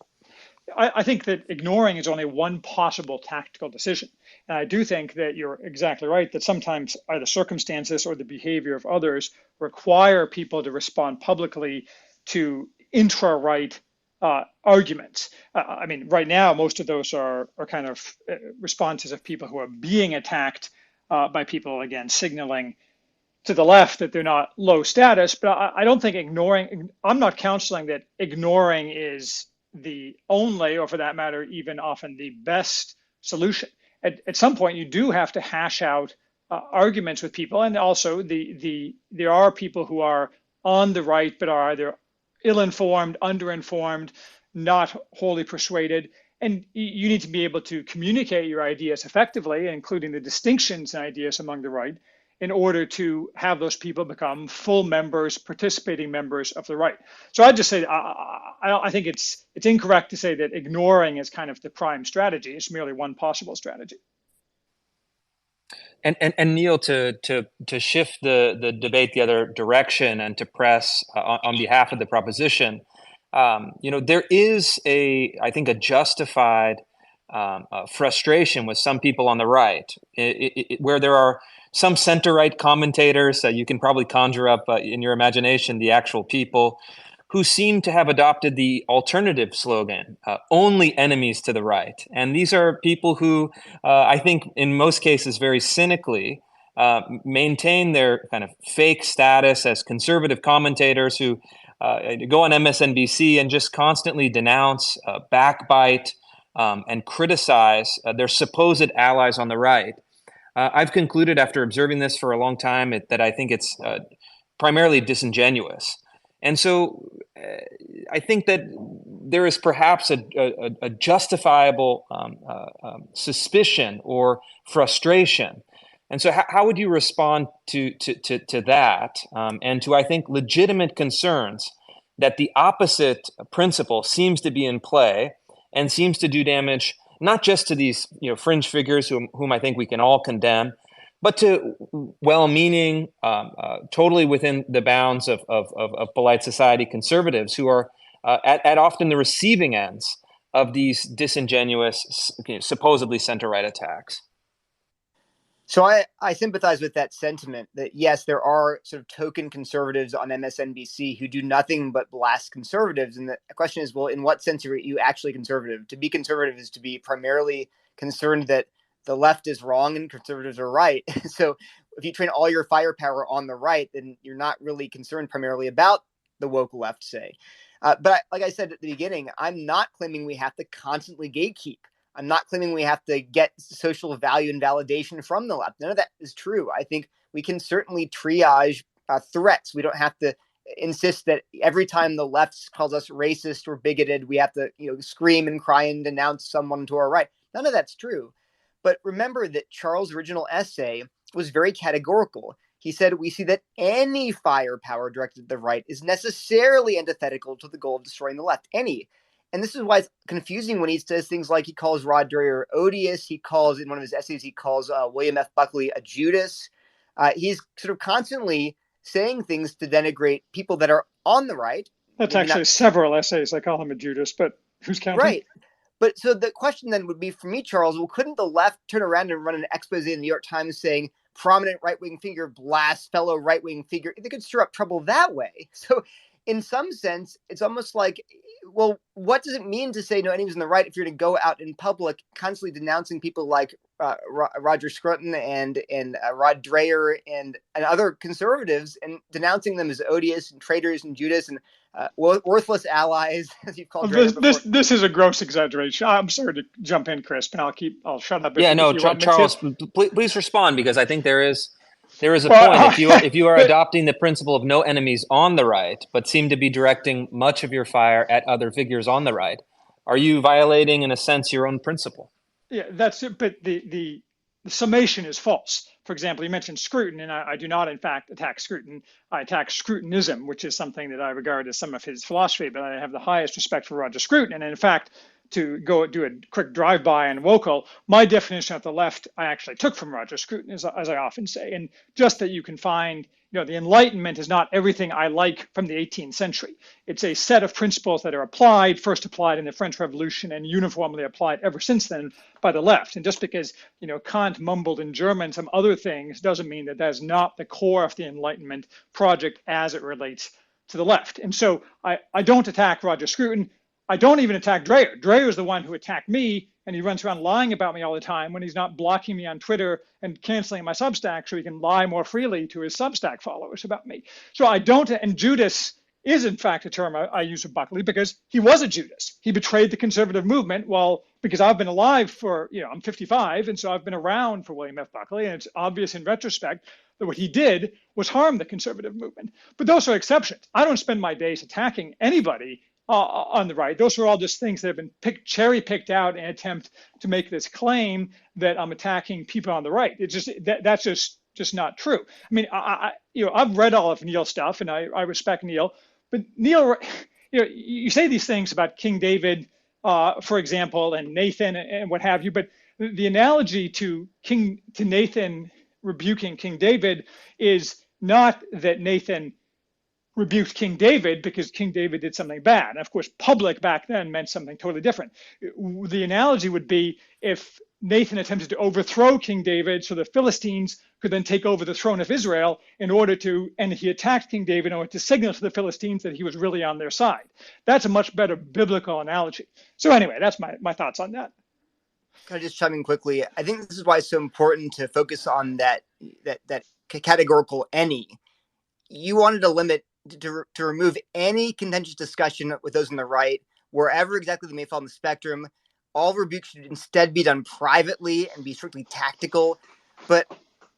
I think that ignoring is only one possible tactical decision. And I do think that you're exactly right, that sometimes either circumstances or the behavior of others require people to respond publicly to intra-right arguments. I mean, right now, most of those are kind of responses of people who are being attacked by people, again, signaling to the left that they're not low status. But I don't think I'm not counseling that ignoring is the only, or for that matter, even often the best solution. At some point, you do have to hash out arguments with people. And also, there are people who are on the right, but are either ill-informed, underinformed, not wholly persuaded. And you need to be able to communicate your ideas effectively, including the distinctions in ideas among the right, in order to have those people become full members, participating members of the right. So I'd just say, I think it's incorrect to say that ignoring is kind of the prime strategy. It's merely one possible strategy. And Neil, to shift the debate the other direction and to press on behalf of the proposition, there is I think a justified frustration with some people on the right, where there are some center-right commentators. You can probably conjure up in your imagination the actual people who seem to have adopted the alternative slogan, only enemies to the right. And these are people who, I think in most cases very cynically, maintain their kind of fake status as conservative commentators who go on MSNBC and just constantly denounce, backbite, and criticize their supposed allies on the right. I've concluded after observing this for a long time that I think it's primarily disingenuous. And so I think that there is perhaps a justifiable suspicion or frustration. And so how would you respond to that and to, I think, legitimate concerns that the opposite principle seems to be in play and seems to do damage not just to these fringe figures whom I think we can all condemn, but to well-meaning, totally within the bounds of polite society conservatives who are at often the receiving ends of these disingenuous, supposedly center-right attacks? So I sympathize with that sentiment that, yes, there are sort of token conservatives on MSNBC who do nothing but blast conservatives. And the question is, well, in what sense are you actually conservative? To be conservative is to be primarily concerned that the left is wrong and conservatives are right. So if you train all your firepower on the right, then you're not really concerned primarily about the woke left, say. But like I said at the beginning, I'm not claiming we have to constantly gatekeep. I'm not claiming we have to get social value and validation from the left. None of that is true. I think we can certainly triage threats. We don't have to insist that every time the left calls us racist or bigoted, we have to scream and cry and denounce someone to our right. None of that's true. But remember that Charles' original essay was very categorical. He said, we see that any firepower directed at the right is necessarily antithetical to the goal of destroying the left. Any. And this is why it's confusing when he says things like he calls Rod Dreher odious. He calls, in one of his essays, he calls William F. Buckley a Judas. He's sort of constantly saying things to denigrate people that are on the right. That's actually several essays. I call him a Judas, but who's counting? Right. But so the question then would be for me, Charles, well, couldn't the left turn around and run an expose in the New York Times saying prominent right-wing figure blasts fellow right-wing figure? They could stir up trouble that way. So in some sense, it's almost like, well, what does it mean to say no enemies on the right if you're going to go out in public constantly denouncing people like Roger Scruton and Rod Dreher and other conservatives and denouncing them as odious and traitors and Judas and worthless allies, as you've called Dreher before? This is a gross exaggeration. I'm sorry to jump in, Chris, but I'll shut up. Yeah, no, Charles, please respond, because I think there is a point. If you are adopting the principle of no enemies on the right, but seem to be directing much of your fire at other figures on the right, are you violating, in a sense, your own principle? Yeah, that's it. But the summation is false. For example, you mentioned Scruton, and I do not, in fact, attack Scruton. I attack Scrutinism, which is something that I regard as some of his philosophy, but I have the highest respect for Roger Scruton. And in fact, to go do a quick drive-by on Wokel, my definition of the left I actually took from Roger Scruton, as I often say, and just that you can find, the Enlightenment is not everything I like from the 18th century. It's a set of principles that are first applied in the French Revolution and uniformly applied ever since then by the left. And just because, Kant mumbled in German some other things doesn't mean that that's not the core of the Enlightenment project as it relates to the left. And so I don't attack Roger Scruton. I don't even attack Dreher. Dreher is the one who attacked me, and he runs around lying about me all the time when he's not blocking me on Twitter and canceling my Substack so he can lie more freely to his Substack followers about me. So I don't, and Judas is in fact a term I use of Buckley because he was a Judas. He betrayed the conservative movement because I've been alive for, I'm 55, and so I've been around for William F. Buckley, and it's obvious in retrospect that what he did was harm the conservative movement. But those are exceptions. I don't spend my days attacking anybody on the right. Those are all just things that have been cherry picked out in an attempt to make this claim that I'm attacking people on the right. It's just that's just not true. I mean, I've read all of Neil's stuff, and I respect Neil, but Neil, you say these things about King David, for example, and Nathan and what have you, but the analogy to Nathan rebuking King David is not that Nathan rebuked King David because King David did something bad. And of course, public back then meant something totally different. The analogy would be if Nathan attempted to overthrow King David so the Philistines could then take over the throne of Israel and he attacked King David in order to signal to the Philistines that he was really on their side. That's a much better biblical analogy. So anyway, that's my thoughts on that. Can I just chime in quickly? I think this is why it's so important to focus on that categorical any. You wanted to limit to remove any contentious discussion with those on the right, wherever exactly they may fall on the spectrum. All rebukes should instead be done privately and be strictly tactical. But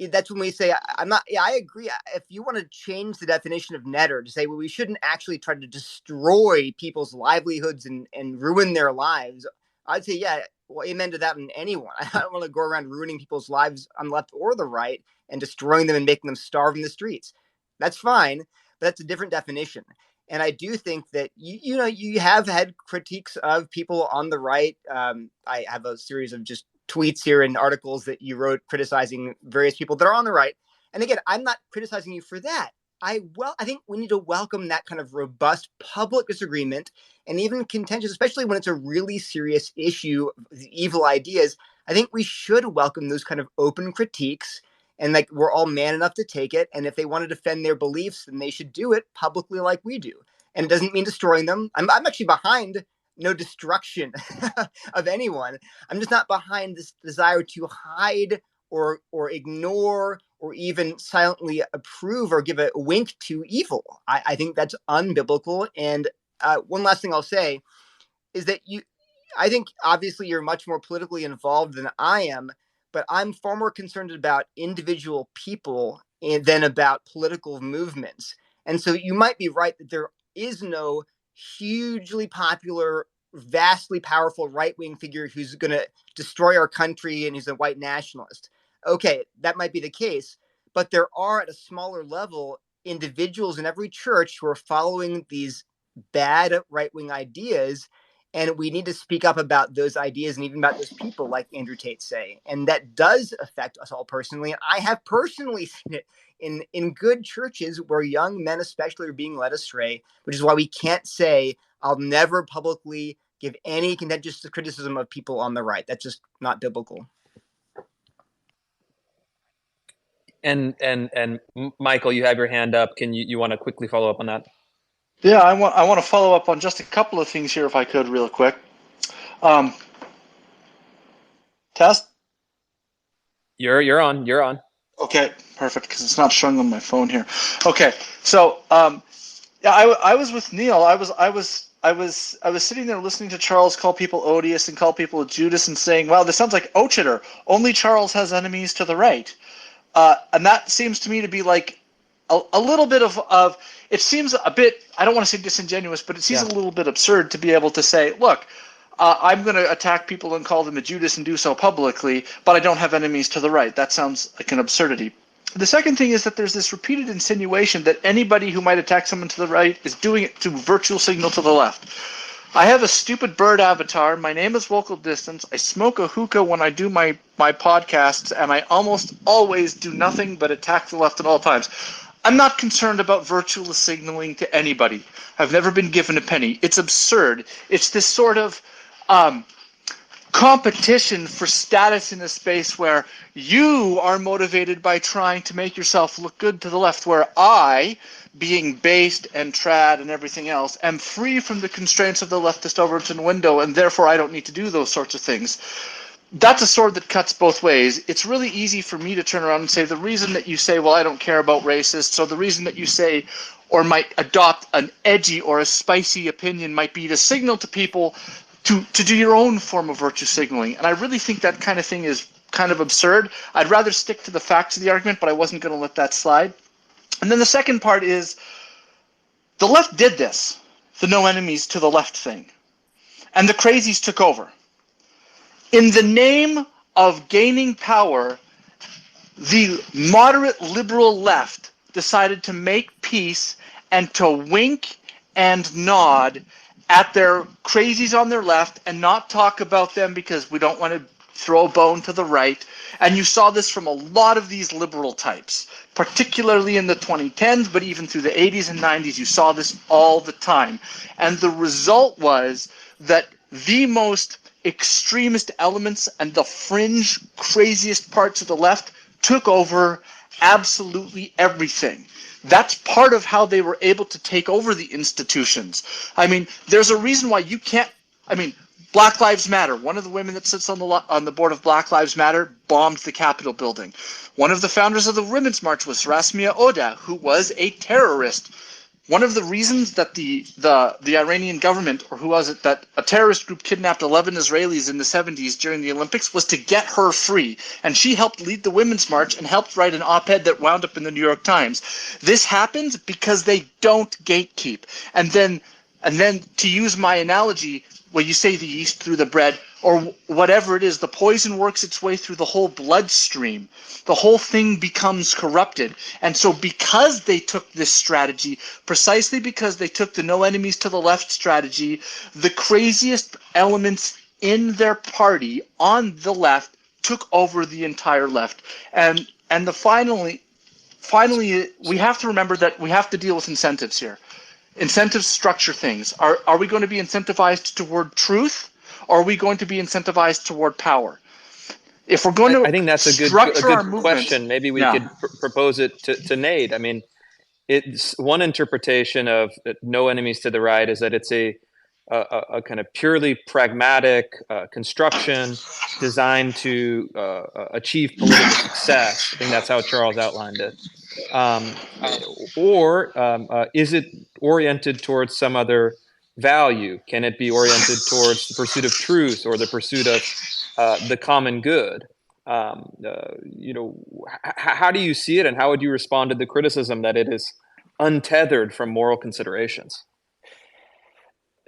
that's when we say, I agree. If you want to change the definition of netter to say, well, we shouldn't actually try to destroy people's livelihoods and ruin their lives, I'd say, yeah, well, amen to that in anyone. I don't want to go around ruining people's lives on the left or the right and destroying them and making them starve in the streets. That's fine, but that's a different definition. And I do think that, you have had critiques of people on the right. I have a series of just tweets here and articles that you wrote criticizing various people that are on the right. And again, I'm not criticizing you for that. I think we need to welcome that kind of robust public disagreement and even contentious, especially when it's a really serious issue, evil ideas. I think we should welcome those kind of open critiques, and like we're all man enough to take it. And if they want to defend their beliefs, then they should do it publicly like we do. And it doesn't mean destroying them. I'm actually behind no destruction of anyone. I'm just not behind this desire to hide or ignore or even silently approve or give a wink to evil. I think that's unbiblical. And one last thing I'll say is that I think obviously you're much more politically involved than I am, but I'm far more concerned about individual people than about political movements. And so you might be right that there is no hugely popular, vastly powerful right-wing figure who's going to destroy our country and who's a white nationalist. Okay, that might be the case, but there are at a smaller level individuals in every church who are following these bad right-wing ideas, and we need to speak up about those ideas and even about those people, like Andrew Tate say. And that does affect us all personally. And I have personally seen it in good churches where young men especially are being led astray, which is why we can't say, I'll never publicly give any contentious criticism of people on the right. That's just not biblical. And Michael, you have your hand up. Can you want to quickly follow up on that? Yeah, I want to follow up on just a couple of things here, if I could, real quick. Test. You're on. Okay, perfect, because it's not showing on my phone here. Okay, so yeah, I was with Neil. I was sitting there listening to Charles call people odious and call people Judas and saying, "Wow, this sounds like Ochitter. Only Charles has enemies to the right," and that seems to me to be like a little bit of. It seems a bit. I don't want to say disingenuous, but it seems a little bit absurd to be able to say, "Look, I'm going to attack people and call them a Judas and do so publicly, but I don't have enemies to the right." That sounds like an absurdity. The second thing is that there's this repeated insinuation that anybody who might attack someone to the right is doing it to virtual signal to the left. I have a stupid bird avatar. My name is Vocal Distance. I smoke a hookah when I do my podcasts, and I almost always do nothing but attack the left at all times. I'm not concerned about virtual signaling to anybody. I've never been given a penny. It's absurd. It's this sort of competition for status in a space where you are motivated by trying to make yourself look good to the left, where I, being based and trad and everything else, am free from the constraints of the leftist Overton window, and therefore I don't need to do those sorts of things. That's a sword that cuts both ways. It's really easy for me to turn around and say the reason that you say, well, I don't care about racists, or the reason that you say or might adopt an edgy or a spicy opinion might be to signal to people to do your own form of virtue signaling. And I really think that kind of thing is kind of absurd. I'd rather stick to the facts of the argument, but I wasn't going to let that slide. And then the second part is the left did this, the no enemies to the left thing. And the crazies took over. In the name of gaining power, the moderate liberal left decided to make peace and to wink and nod at their crazies on their left and not talk about them because we don't want to throw a bone to the right. And you saw this from a lot of these liberal types, particularly in the 2010s, but even through the 80s and 90s, you saw this all the time. And the result was that the most extremist elements and the fringe craziest parts of the left took over absolutely everything. That's part of how they were able to take over the institutions. I mean, there's a reason why you can't. I mean, Black Lives Matter. One of the women that sits on the board of Black Lives Matter bombed the Capitol building. One of the founders of the Women's March was Rasmia Oda, who was a terrorist. One of the reasons that the Iranian government, or who was it, that a terrorist group kidnapped 11 Israelis in the 70s during the Olympics was to get her free. And she helped lead the Women's March and helped write an op-ed that wound up in the New York Times. This happens because they don't gatekeep. And then to use my analogy, where you say the yeast through the bread, or whatever it is, the poison works its way through the whole bloodstream. The whole thing becomes corrupted. And so because they took this strategy, precisely because they took the no enemies to the left strategy, the craziest elements in their party on the left took over the entire left. And finally, we have to remember that we have to deal with incentives here. Incentives structure things. Are we going to be incentivized toward truth, or are we going to be incentivized toward power? If we're going to, I think that's a good question. Maybe we could propose it to Nate. I mean, it's one interpretation of no enemies to the right is that it's a kind of purely pragmatic construction designed to achieve political success. I think that's how Charles outlined it. Or is it oriented towards some other value? Can it be oriented towards the pursuit of truth or the pursuit of the common good? How do you see it, and how would you respond to the criticism that it is untethered from moral considerations?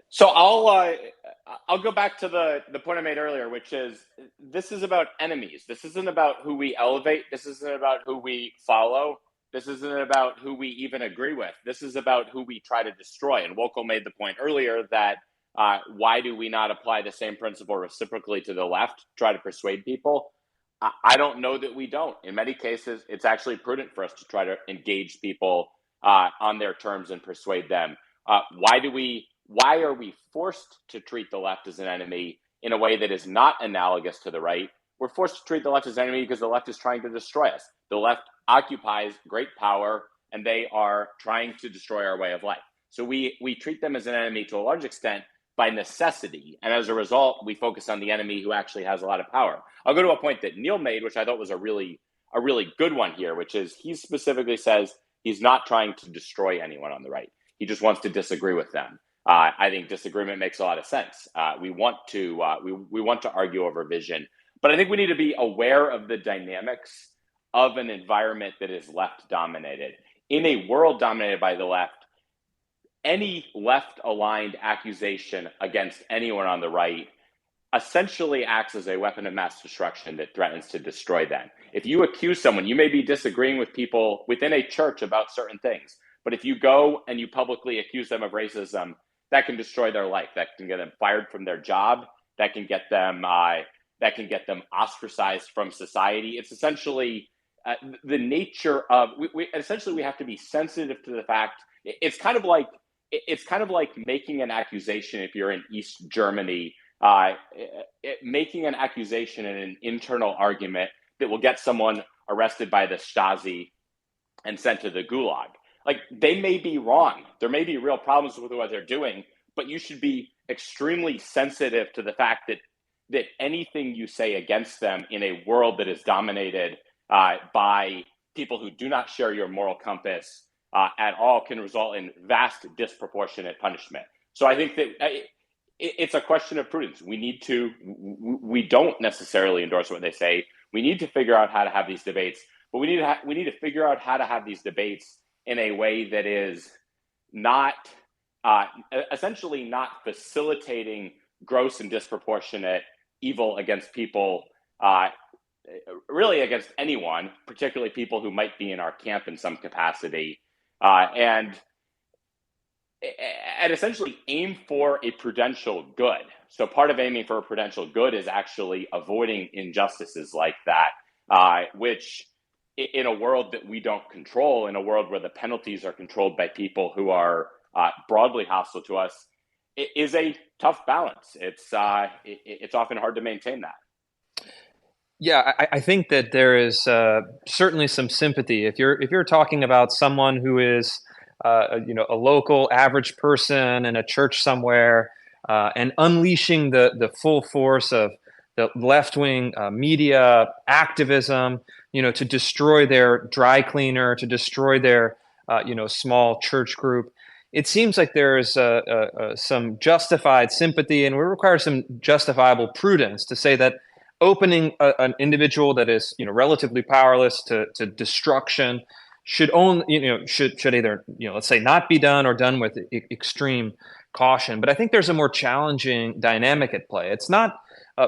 So I'll go back to the point I made earlier, which is this is about enemies. This isn't about who we elevate. This isn't about who we follow. This isn't about who we even agree with. This is about who we try to destroy. And Wokal made the point earlier that why do we not apply the same principle reciprocally to the left, try to persuade people? I don't know that we don't. In many cases, it's actually prudent for us to try to engage people on their terms and persuade them. Why do we why are we forced to treat the left as an enemy in a way that is not analogous to the right? We're forced to treat the left as an enemy because the left is trying to destroy us. The left occupies great power, and they are trying to destroy our way of life. So we treat them as an enemy to a large extent by necessity. And as a result, we focus on the enemy who actually has a lot of power. I'll go to a point that Neil made, which I thought was a really good one here, which is he specifically says he's not trying to destroy anyone on the right. He just wants to disagree with them. I think disagreement makes a lot of sense. We want to argue over vision, but I think we need to be aware of the dynamics of an environment that is left dominated. In a world dominated by the left, any left-aligned accusation against anyone on the right essentially acts as a weapon of mass destruction that threatens to destroy them. If you accuse someone, you may be disagreeing with people within a church about certain things, but if you go and you publicly accuse them of racism, that can destroy their life. That can get them fired from their job. That can get them ostracized from society. It's essentially the nature of we have to be sensitive to the fact. It's kind of like making an accusation if you're in East Germany, making an accusation in an internal argument that will get someone arrested by the Stasi and sent to the Gulag. Like, they may be wrong. There may be real problems with what they're doing, but you should be extremely sensitive to the fact that anything you say against them in a world that is dominated by people who do not share your moral compass at all can result in vast disproportionate punishment. So I think that it's a question of prudence. We don't necessarily endorse what they say. We need to figure out how to have these debates, but we need to figure out how to have these debates in a way that is not essentially not facilitating gross and disproportionate evil against people, really against anyone, particularly people who might be in our camp in some capacity, and essentially aim for a prudential good. So part of aiming for a prudential good is actually avoiding injustices like that, which in a world that we don't control, in a world where the penalties are controlled by people who are broadly hostile to us, it is a tough balance. It's often hard to maintain that. Yeah, I think that there is certainly some sympathy if you're talking about someone who is a local average person in a church somewhere, and unleashing the full force of the left-wing media activism, to destroy their dry cleaner, to destroy their small church group. It seems like there's some justified sympathy, and we require some justifiable prudence to say that opening an individual that is relatively powerless to destruction should either let's say not be done or done with extreme caution. But I think there's a more challenging dynamic at play. It's not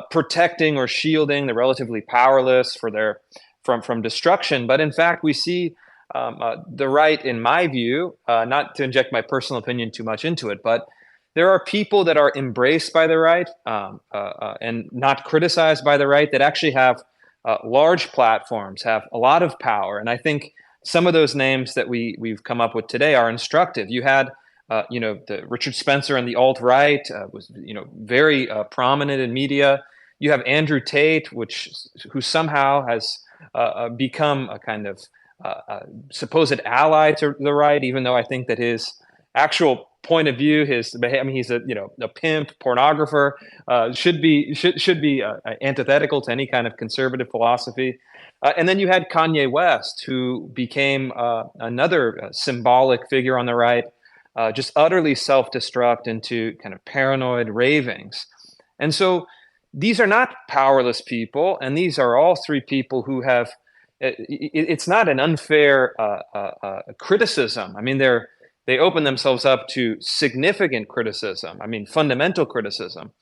protecting or shielding the relatively powerless from destruction, but in fact we see the right, in my view, not to inject my personal opinion too much into it, but there are people that are embraced by the right and not criticized by the right that actually have large platforms, have a lot of power. And I think some of those names that we've come up with today are instructive. You had, the Richard Spencer and the alt-right was, very prominent in media. You have Andrew Tate, who somehow has become a kind of supposed ally to the right, even though I think that his actual point of view, he's a pimp, pornographer, should be antithetical to any kind of conservative philosophy. And then you had Kanye West, who became another symbolic figure on the right, just utterly self-destruct into kind of paranoid ravings. And so these are not powerless people, and these are all three people who have. It's not an unfair criticism. I mean, they open themselves up to significant criticism. I mean, fundamental criticism.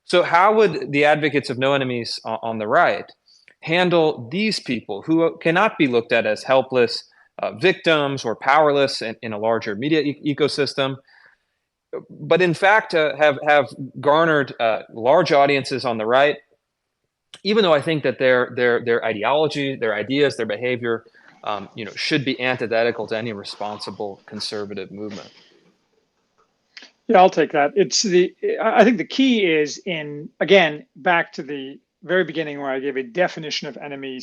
So how would the advocates of no enemies on the right handle these people who cannot be looked at as helpless victims or powerless in a larger media ecosystem, but in fact have garnered large audiences on the right? Even though I think that their ideology, their ideas, their behavior, should be antithetical to any responsible conservative movement. Yeah, I'll take that. I think the key is again, back to the very beginning where I gave a definition of enemy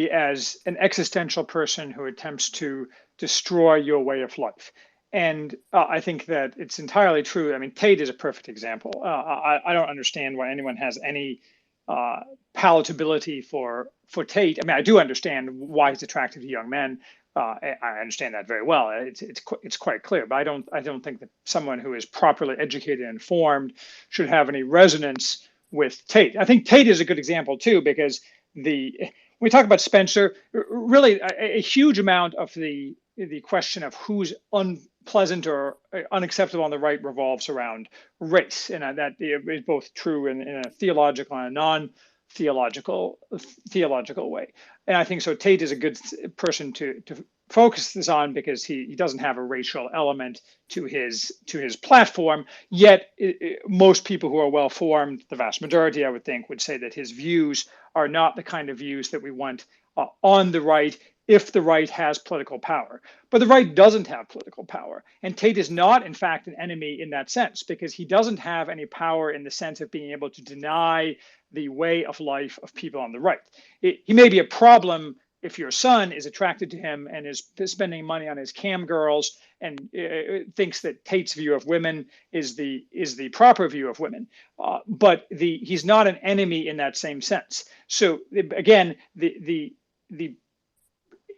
as an existential person who attempts to destroy your way of life. And I think that it's entirely true. I mean, Tate is a perfect example. I don't understand why anyone has any palatability for Tate. I mean, I do understand why he's attractive to young men. I understand that very well. It's quite clear, but I don't think that someone who is properly educated and informed should have any resonance with Tate. I think Tate is a good example too, because when we talk about Spencer, really a huge amount of the question of who's unpleasant or unacceptable on the right revolves around race, and that is both true in a theological and a non-theological way. And I think so. Tate is a good person to focus this on because he doesn't have a racial element to his platform. Yet most people who are well formed, the vast majority, I would think, would say that his views are not the kind of views that we want on the right if the right has political power. But the right doesn't have political power. And Tate is not, in fact, an enemy in that sense, because he doesn't have any power in the sense of being able to deny the way of life of people on the right. He may be a problem if your son is attracted to him and is spending money on his cam girls and thinks that Tate's view of women is the proper view of women. But he's not an enemy in that same sense. So again, the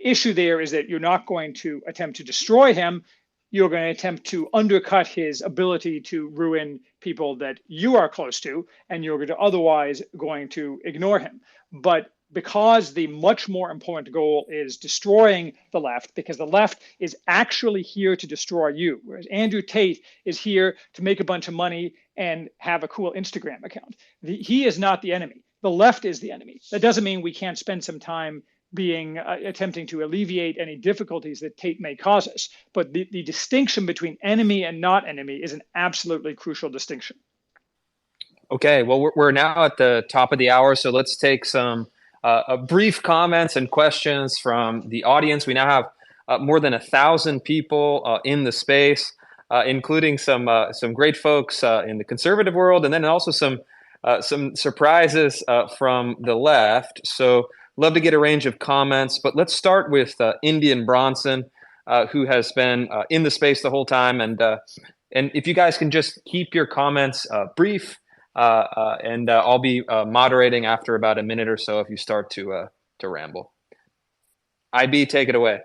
issue there is that you're not going to attempt to destroy him. You're going to attempt to undercut his ability to ruin people that you are close to, and you're otherwise going to ignore him. But because the much more important goal is destroying the left, because the left is actually here to destroy you, whereas Andrew Tate is here to make a bunch of money and have a cool Instagram account. He is not the enemy. The left is the enemy. That doesn't mean we can't spend some time attempting to alleviate any difficulties that Tate may cause us. But the distinction between enemy and not enemy is an absolutely crucial distinction. Okay, well, we're now at the top of the hour, so let's take some brief comments and questions from the audience. We now have more than 1,000 people in the space, including some great folks in the conservative world, and then also some surprises from the left. So love to get a range of comments, but let's start with Indian Bronson, who has been in the space the whole time. And if you guys can just keep your comments brief, and I'll be moderating after about a minute or so if you start to ramble. IB, take it away.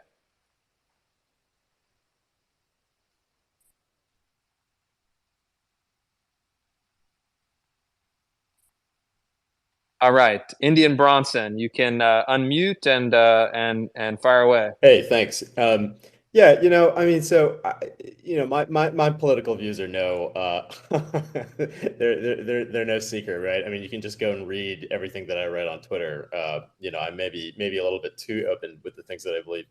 All right, Indian Bronson, you can unmute and fire away. Hey, thanks. Yeah, I mean, so my political views are they're no secret, right? I mean, you can just go and read everything that I read on Twitter. I maybe a little bit too open with the things that I believe.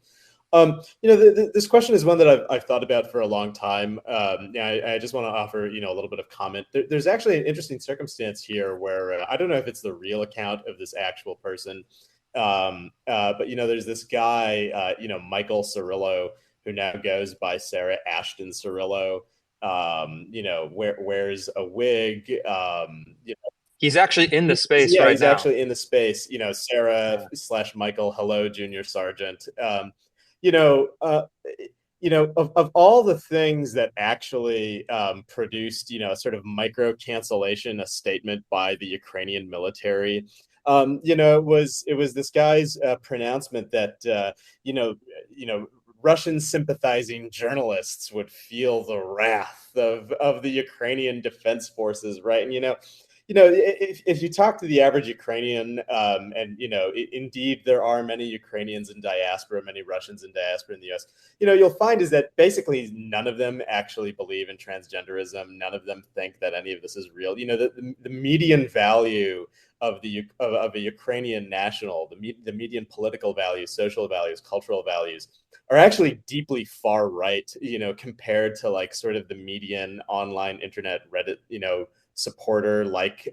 This question is one that I've thought about for a long time. I just want to offer, a little bit of comment. There's actually an interesting circumstance here where I don't know if it's the real account of this actual person, but there's this guy, Michael Cirillo, who now goes by Sarah Ashton Cirillo. Wears a wig. He's actually in the space right now. He's actually in the space. Sarah / Michael, hello, Junior Sergeant. Of all the things that actually produced, sort of micro cancellation, a statement by the Ukrainian military, it was this guy's pronouncement that, Russian sympathizing journalists would feel the wrath of the Ukrainian defense forces, right? And, if you talk to the average Ukrainian, indeed there are many Ukrainians in diaspora, many Russians in diaspora in the US, you'll find is that basically none of them actually believe in transgenderism. None of them think that any of this is real. The median value of a Ukrainian national, the median political values, social values, cultural values are actually deeply far right, compared to like sort of the median online internet Reddit, supporter like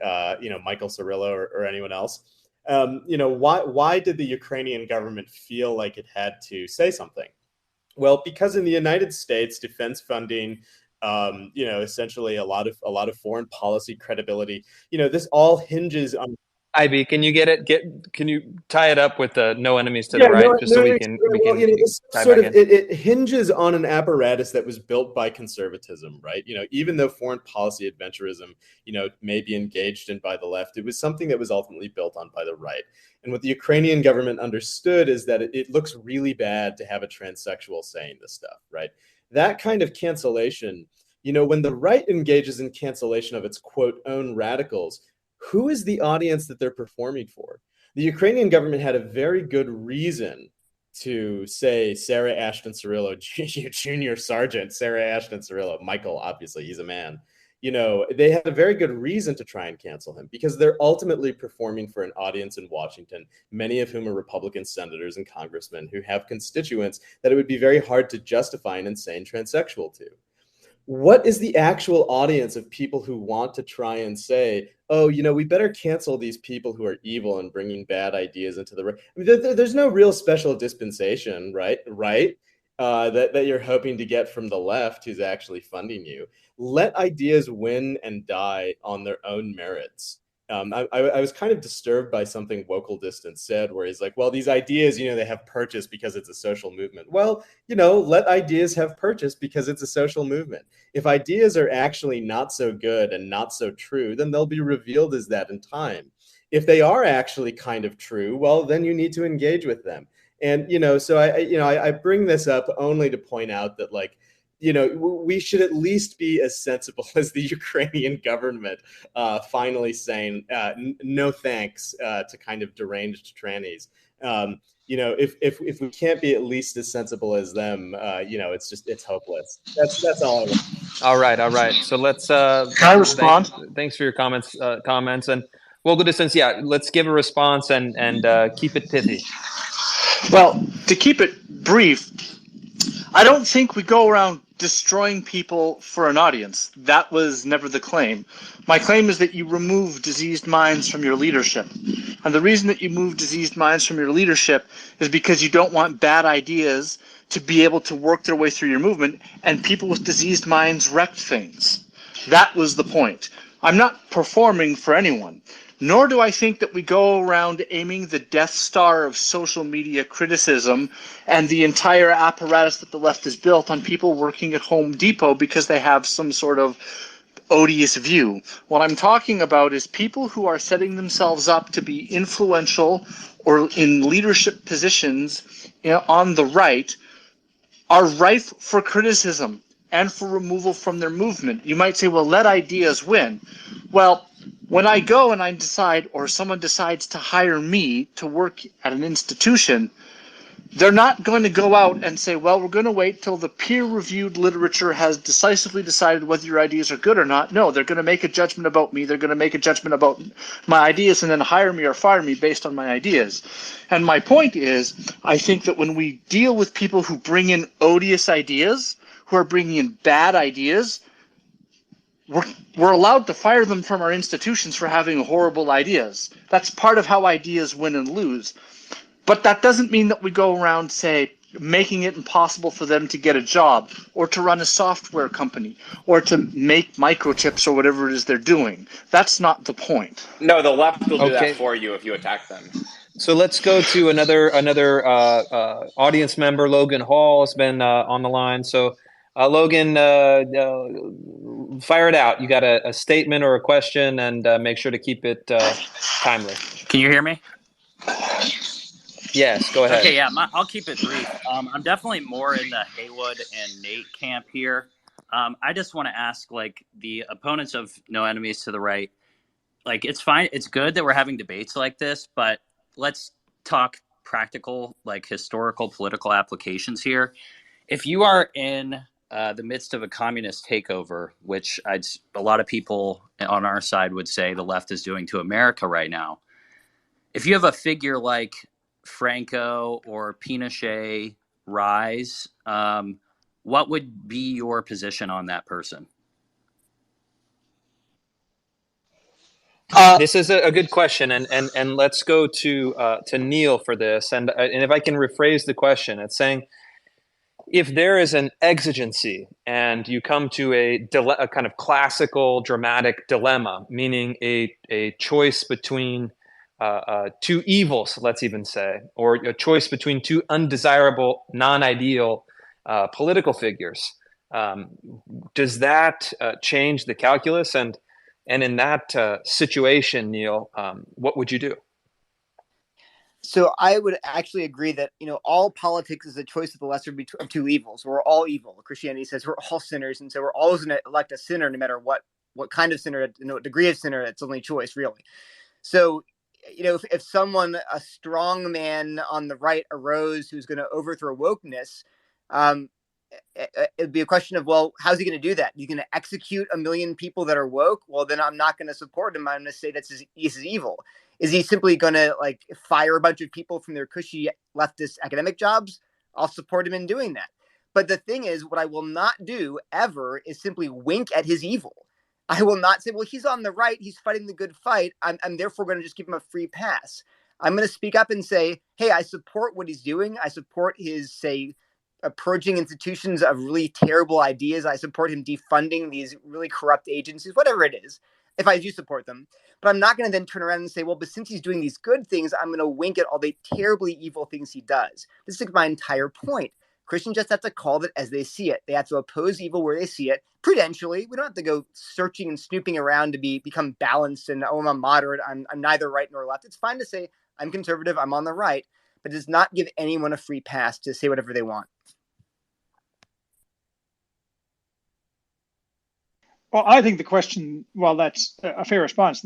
Michael Cirillo or anyone else. Why did the Ukrainian government feel like it had to say something? Well, because in the United States, defense funding essentially a lot of foreign policy credibility. This all hinges on. IB, can you can you tie it up with the no enemies to Yeah, the right, just so we can this tie sort back of in? it hinges on an apparatus that was built by conservatism, right? Even though foreign policy adventurism, may be engaged in by the left, it was something that was ultimately built on by the right. And what the Ukrainian government understood is that it looks really bad to have a transsexual saying this stuff, right? That kind of cancellation, when the right engages in cancellation of its quote own radicals, who is the audience that they're performing for? The Ukrainian government had a very good reason to say Sarah Ashton Cirillo, junior sergeant, Sarah Ashton Cirillo, Michael, obviously, he's a man. They had a very good reason to try and cancel him because they're ultimately performing for an audience in Washington, many of whom are Republican senators and congressmen who have constituents that it would be very hard to justify an insane transsexual to. What is the actual audience of people who want to try and say, oh, we better cancel these people who are evil and bringing bad ideas into the... there's no real special dispensation, right? That you're hoping to get from the left who's actually funding you. Let ideas win and die on their own merits. I was kind of disturbed by something Wokel Distance said, where he's like, well, these ideas, they have purchase because it's a social movement. Well, let ideas have purchase because it's a social movement. If ideas are actually not so good and not so true, then they'll be revealed as that in time. If they are actually kind of true, well, then you need to engage with them. And, so I bring this up only to point out that, like, we should at least be as sensible as the Ukrainian government, finally saying no thanks to kind of deranged trannies. If we can't be at least as sensible as them, it's hopeless. That's all I want. All right. So let's. Can I respond? Thanks for your comments, and we'll go distance. Yeah, let's give a response and keep it pithy. Well, to keep it brief, I don't think we go around destroying people for an audience. That was never the claim. My claim is that you remove diseased minds from your leadership. And the reason that you move diseased minds from your leadership is because you don't want bad ideas to be able to work their way through your movement, and people with diseased minds wreck things. That was the point. I'm not performing for anyone. Nor do I think that we go around aiming the Death Star of social media criticism and the entire apparatus that the left has built on people working at Home Depot because they have some sort of odious view. What I'm talking about is people who are setting themselves up to be influential or in leadership positions on the right are rife for criticism and for removal from their movement. You might say, well, let ideas win. Well, when I go and I decide, or someone decides to hire me to work at an institution, they're not going to go out and say, well, we're going to wait till the peer-reviewed literature has decisively decided whether your ideas are good or not. No, they're going to make a judgment about me. They're going to make a judgment about my ideas and then hire me or fire me based on my ideas. And my point is, I think that when we deal with people who bring in odious ideas, who are bringing in bad ideas, we're allowed to fire them from our institutions for having horrible ideas. That's part of how ideas win and lose. But that doesn't mean that we go around, say, making it impossible for them to get a job or to run a software company or to make microchips or whatever it is they're doing. That's not the point. No, the left will do that for you if you attack them. So let's go to another audience member. Logan Hall has been on the line. So Logan, fire it out. You got a statement or a question, and make sure to keep it timely. Can you hear me? Yes, go ahead. Okay, yeah, I'll keep it brief. I'm definitely more in the Haywood and Nate camp here. I just want to ask, like, the opponents of No Enemies to the Right, like, it's fine. It's good that we're having debates like this, but let's talk practical, like, historical political applications here. If you are in the midst of a communist takeover, which a lot of people on our side would say the left is doing to America right now, if you have a figure like Franco or Pinochet rise, what would be your position on that person? This is a good question, and let's go to Neil for this. And if I can rephrase the question, it's saying, if there is an exigency and you come to a kind of classical dramatic dilemma, meaning a choice between two evils, let's even say, or a choice between two undesirable, non-ideal political figures, does that change the calculus? And in that situation, Neil, what would you do? So I would actually agree that all politics is a choice of the lesser of two evils. We're all evil. Christianity says we're all sinners, and so we're always going to elect a sinner, no matter what kind of sinner, what degree of sinner. It's only choice, really. So if someone, a strong man on the right, arose who's going to overthrow wokeness, it'd be a question of, well, how's he going to do that? He's going to execute 1 million people that are woke? Well, then I'm not going to support him. I'm going to say this is evil. Is he simply going to fire a bunch of people from their cushy leftist academic jobs? I'll support him in doing that. But the thing is, what I will not do ever is simply wink at his evil. I will not say, well, he's on the right, he's fighting the good fight, I'm therefore going to just give him a free pass. I'm going to speak up and say, hey, I support what he's doing. I support his, say, purging institutions of really terrible ideas. I support him defunding these really corrupt agencies, whatever it is, if I do support them. But I'm not going to then turn around and say, well, but since he's doing these good things, I'm going to wink at all the terribly evil things he does. This is my entire point. Christians just have to call it as they see it. They have to oppose evil where they see it prudentially. We don't have to go searching and snooping around to become balanced and, I'm a moderate. I'm neither right nor left. It's fine to say I'm conservative, I'm on the right, but does not give anyone a free pass to say whatever they want. Well, I think the question, well, that's a fair response.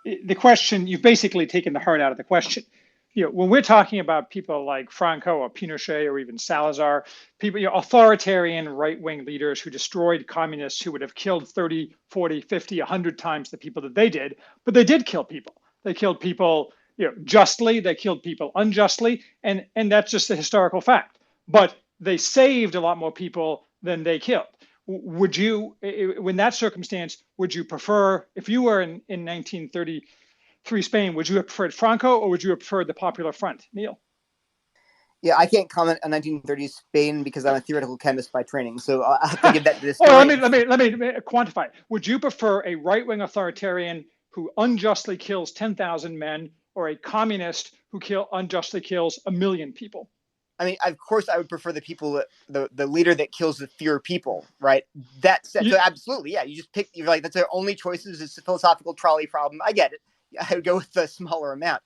The question, you've basically taken the heart out of the question. When we're talking about people like Franco or Pinochet or even Salazar, people, authoritarian right-wing leaders who destroyed communists who would have killed 30, 40, 50, 100 times the people that they did, but they did kill people. They killed people, justly, they killed people unjustly, and that's just a historical fact. But they saved a lot more people than they killed. Would you, in that circumstance, would you prefer, if you were in 1933 Spain, would you have preferred Franco or would you have preferred the Popular Front? Neil? Yeah, I can't comment on 1930s Spain because I'm a theoretical chemist by training, so I'll have to give that to this. Let me quantify it. Would you prefer a right-wing authoritarian who unjustly kills 10,000 men or a communist who unjustly kills 1 million people? I mean, of course, I would prefer the people, the leader that kills the fewer people, right? That said, so absolutely, yeah. You just pick. You're like, that's their only choices. It's a philosophical trolley problem. I get it. I would go with the smaller amount.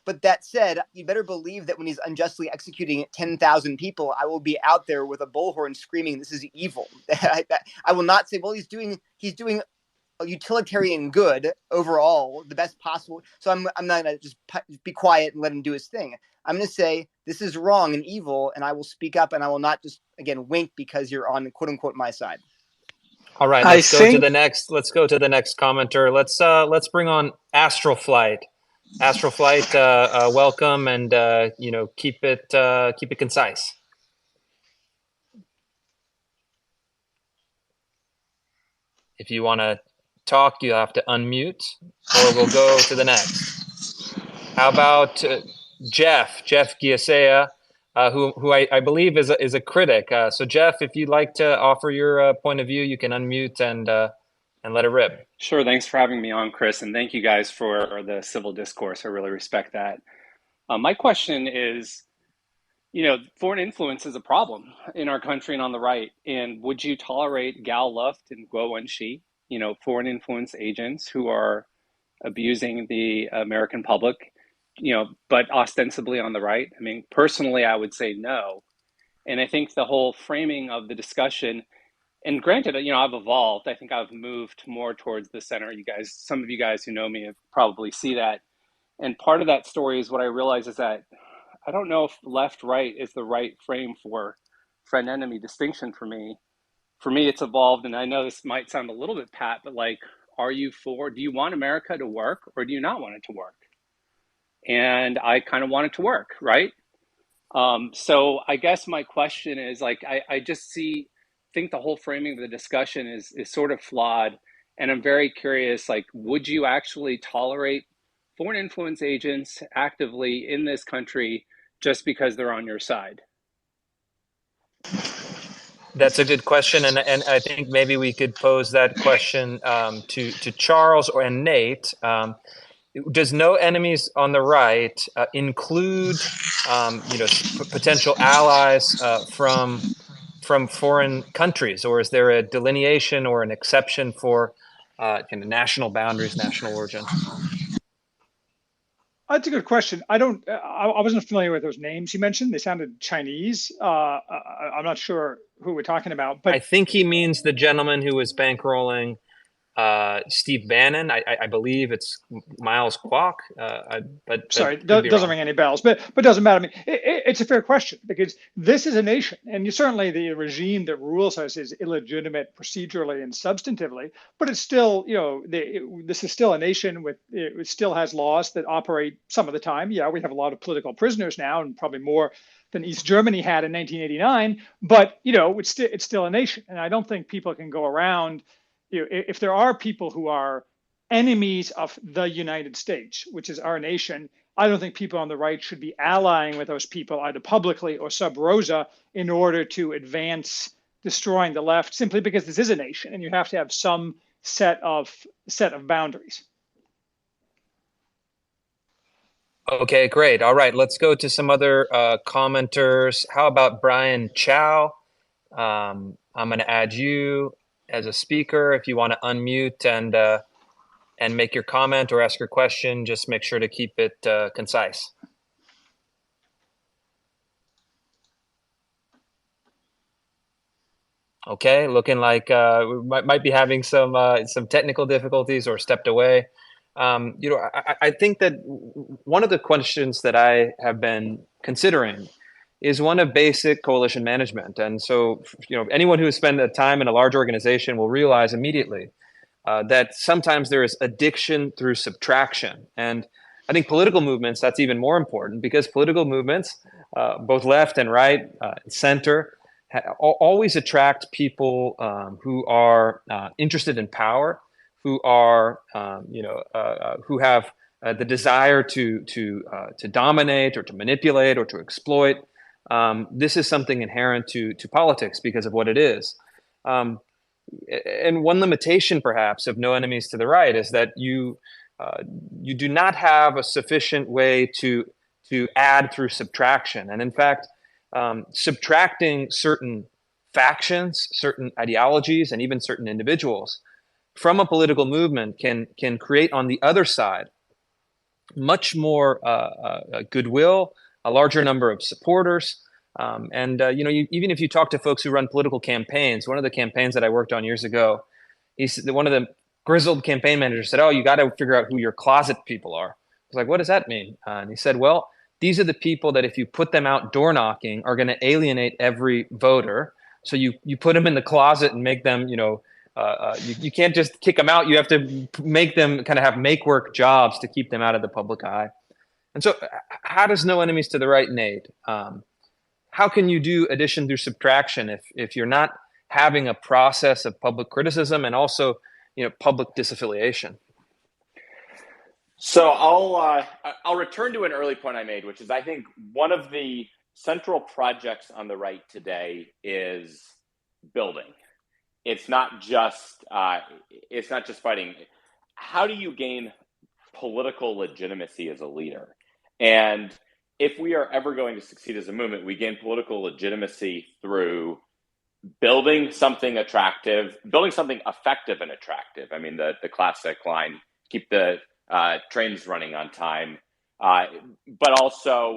But that said, you better believe that when he's unjustly executing 10,000 people, I will be out there with a bullhorn screaming, "This is evil." I will not say, well, he's doing a utilitarian good overall, the best possible. So I'm not going to just be quiet and let him do his thing. I'm going to say this is wrong and evil, and I will speak up, and I will not just, again, wink because you're on quote unquote my side. All right, let's go to the next commenter. Let's bring on Astral Flight. Astral Flight, welcome, and keep it concise. If you want to talk, you have to unmute, or we'll go to the next. How about Jeff Giesea, who I believe is a critic. So Jeff, if you'd like to offer your point of view, you can unmute and let it rip. Sure. Thanks for having me on, Chris, and thank you guys for the civil discourse. I really respect that. My question is, foreign influence is a problem in our country and on the right. And would you tolerate Gal Luft and Guo Wenxi, foreign influence agents who are abusing the American public, but ostensibly on the right? I mean, personally, I would say no. And I think the whole framing of the discussion, and granted, I've evolved. I think I've moved more towards the center. Some of you guys who know me have probably see that. And part of that story is what I realize is that I don't know if left-right is the right frame for friend-enemy distinction for me. For me, it's evolved, and I know this might sound a little bit pat, but do you want America to work or do you not want it to work? And I kind of want it to work, right? So I guess my question is I just think the whole framing of the discussion is sort of flawed. And I'm very curious, would you actually tolerate foreign influence agents actively in this country just because they're on your side? That's a good question, and I think maybe we could pose that question to Charles and Nate. Does no enemies on the right include potential allies from foreign countries, or is there a delineation or an exception for kind of national boundaries, national origin? That's a good question. I wasn't familiar with those names you mentioned. They sounded Chinese. I'm not sure who we're talking about, I but think he means the gentleman who was bankrolling Steve Bannon. I believe it's Miles Kwok, but sorry, could be doesn't wrong. ring any bells. But doesn't matter. I mean, it's a fair question because this is a nation, and certainly the regime that rules us is illegitimate procedurally and substantively. But it's still, this is still a nation with it still has laws that operate some of the time. Yeah, we have a lot of political prisoners now, and probably more than East Germany had in 1989. But it's still a nation, and I don't think people can go around. If there are people who are enemies of the United States, which is our nation, I don't think people on the right should be allying with those people either publicly or sub rosa in order to advance destroying the left, simply because this is a nation and you have to have some set of boundaries. Okay, great. All right, let's go to some other commenters. How about Brian Chow? I'm going to add you as a speaker. If you want to unmute and make your comment or ask your question, just make sure to keep it concise. Okay, looking like we might be having some technical difficulties or stepped away. I think that one of the questions that I have been considering is one of basic coalition management. And so, anyone who has spent time in a large organization will realize immediately that sometimes there is addiction through subtraction. And I think political movements, that's even more important because political movements, both left and right, center, always attract people who are interested in power, who are, who have the desire to dominate or to manipulate or to exploit. This is something inherent to politics because of what it is. And one limitation, perhaps, of no enemies to the right is that you do not have a sufficient way to add through subtraction. And in fact, subtracting certain factions, certain ideologies, and even certain individuals from a political movement can create on the other side much more goodwill, a larger number of supporters. Even if you talk to folks who run political campaigns, one of the campaigns that I worked on years ago, one of the grizzled campaign managers said, "Oh, you got to figure out who your closet people are." I was like, "What does that mean?" And he said, "Well, these are the people that if you put them out door knocking are going to alienate every voter. So you put them in the closet and make them, you can't just kick them out. You have to make them kind of have make work jobs to keep them out of the public eye." And so how does no enemies to the right, Nate? How can you do addition through subtraction if you're not having a process of public criticism and also public disaffiliation? So I'll return to an early point I made, which is I think one of the central projects on the right today is building. It's not just fighting. How do you gain political legitimacy as a leader? And if we are ever going to succeed as a movement, we gain political legitimacy through building something attractive, building something effective and attractive. I mean, the classic line, keep the trains running on time, but also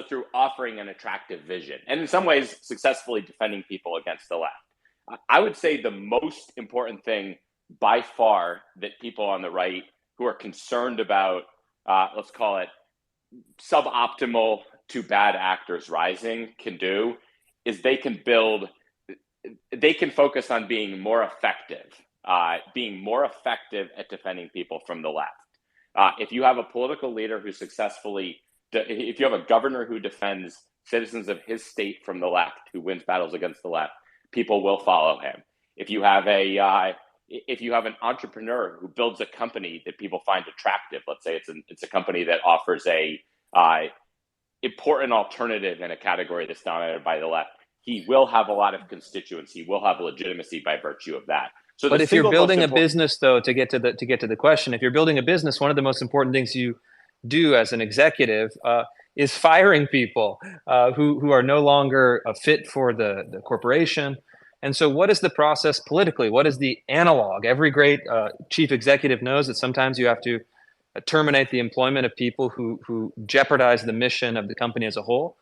through offering an attractive vision, and in some ways successfully defending people against the left. I would say the most important thing by far that people on the right who are concerned about, let's call it suboptimal to bad actors rising can do is they can focus on being more effective at defending people from the left. If you have a political leader who if you have a governor who defends citizens of his state from the left, who wins battles against the left, people will follow him. If you have an entrepreneur who builds a company that people find attractive, let's say it's a company that offers a important alternative in a category that's dominated by the left, he will have a lot of constituents. He will have legitimacy by virtue of that. So but if you're building a business, though, to get to the question, if you're building a business, one of the most important things you do as an executive is firing people who are no longer a fit for the corporation. And so what is the process politically? What is the analog? Every great chief executive knows that sometimes you have to terminate the employment of people who jeopardize the mission of the company as a whole.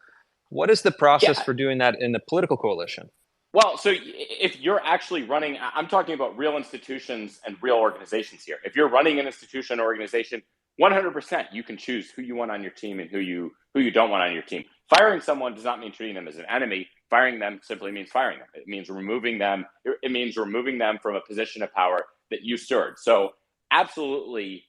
What is the process for doing that in the political coalition? Well, so if you're actually running, I'm talking about real institutions and real organizations here. If you're running an institution or organization, 100% you can choose who you want on your team and who you don't want on your team. Firing someone does not mean treating them as an enemy. Firing them simply means firing them. It means removing them. It means removing them from a position of power that you served. So absolutely,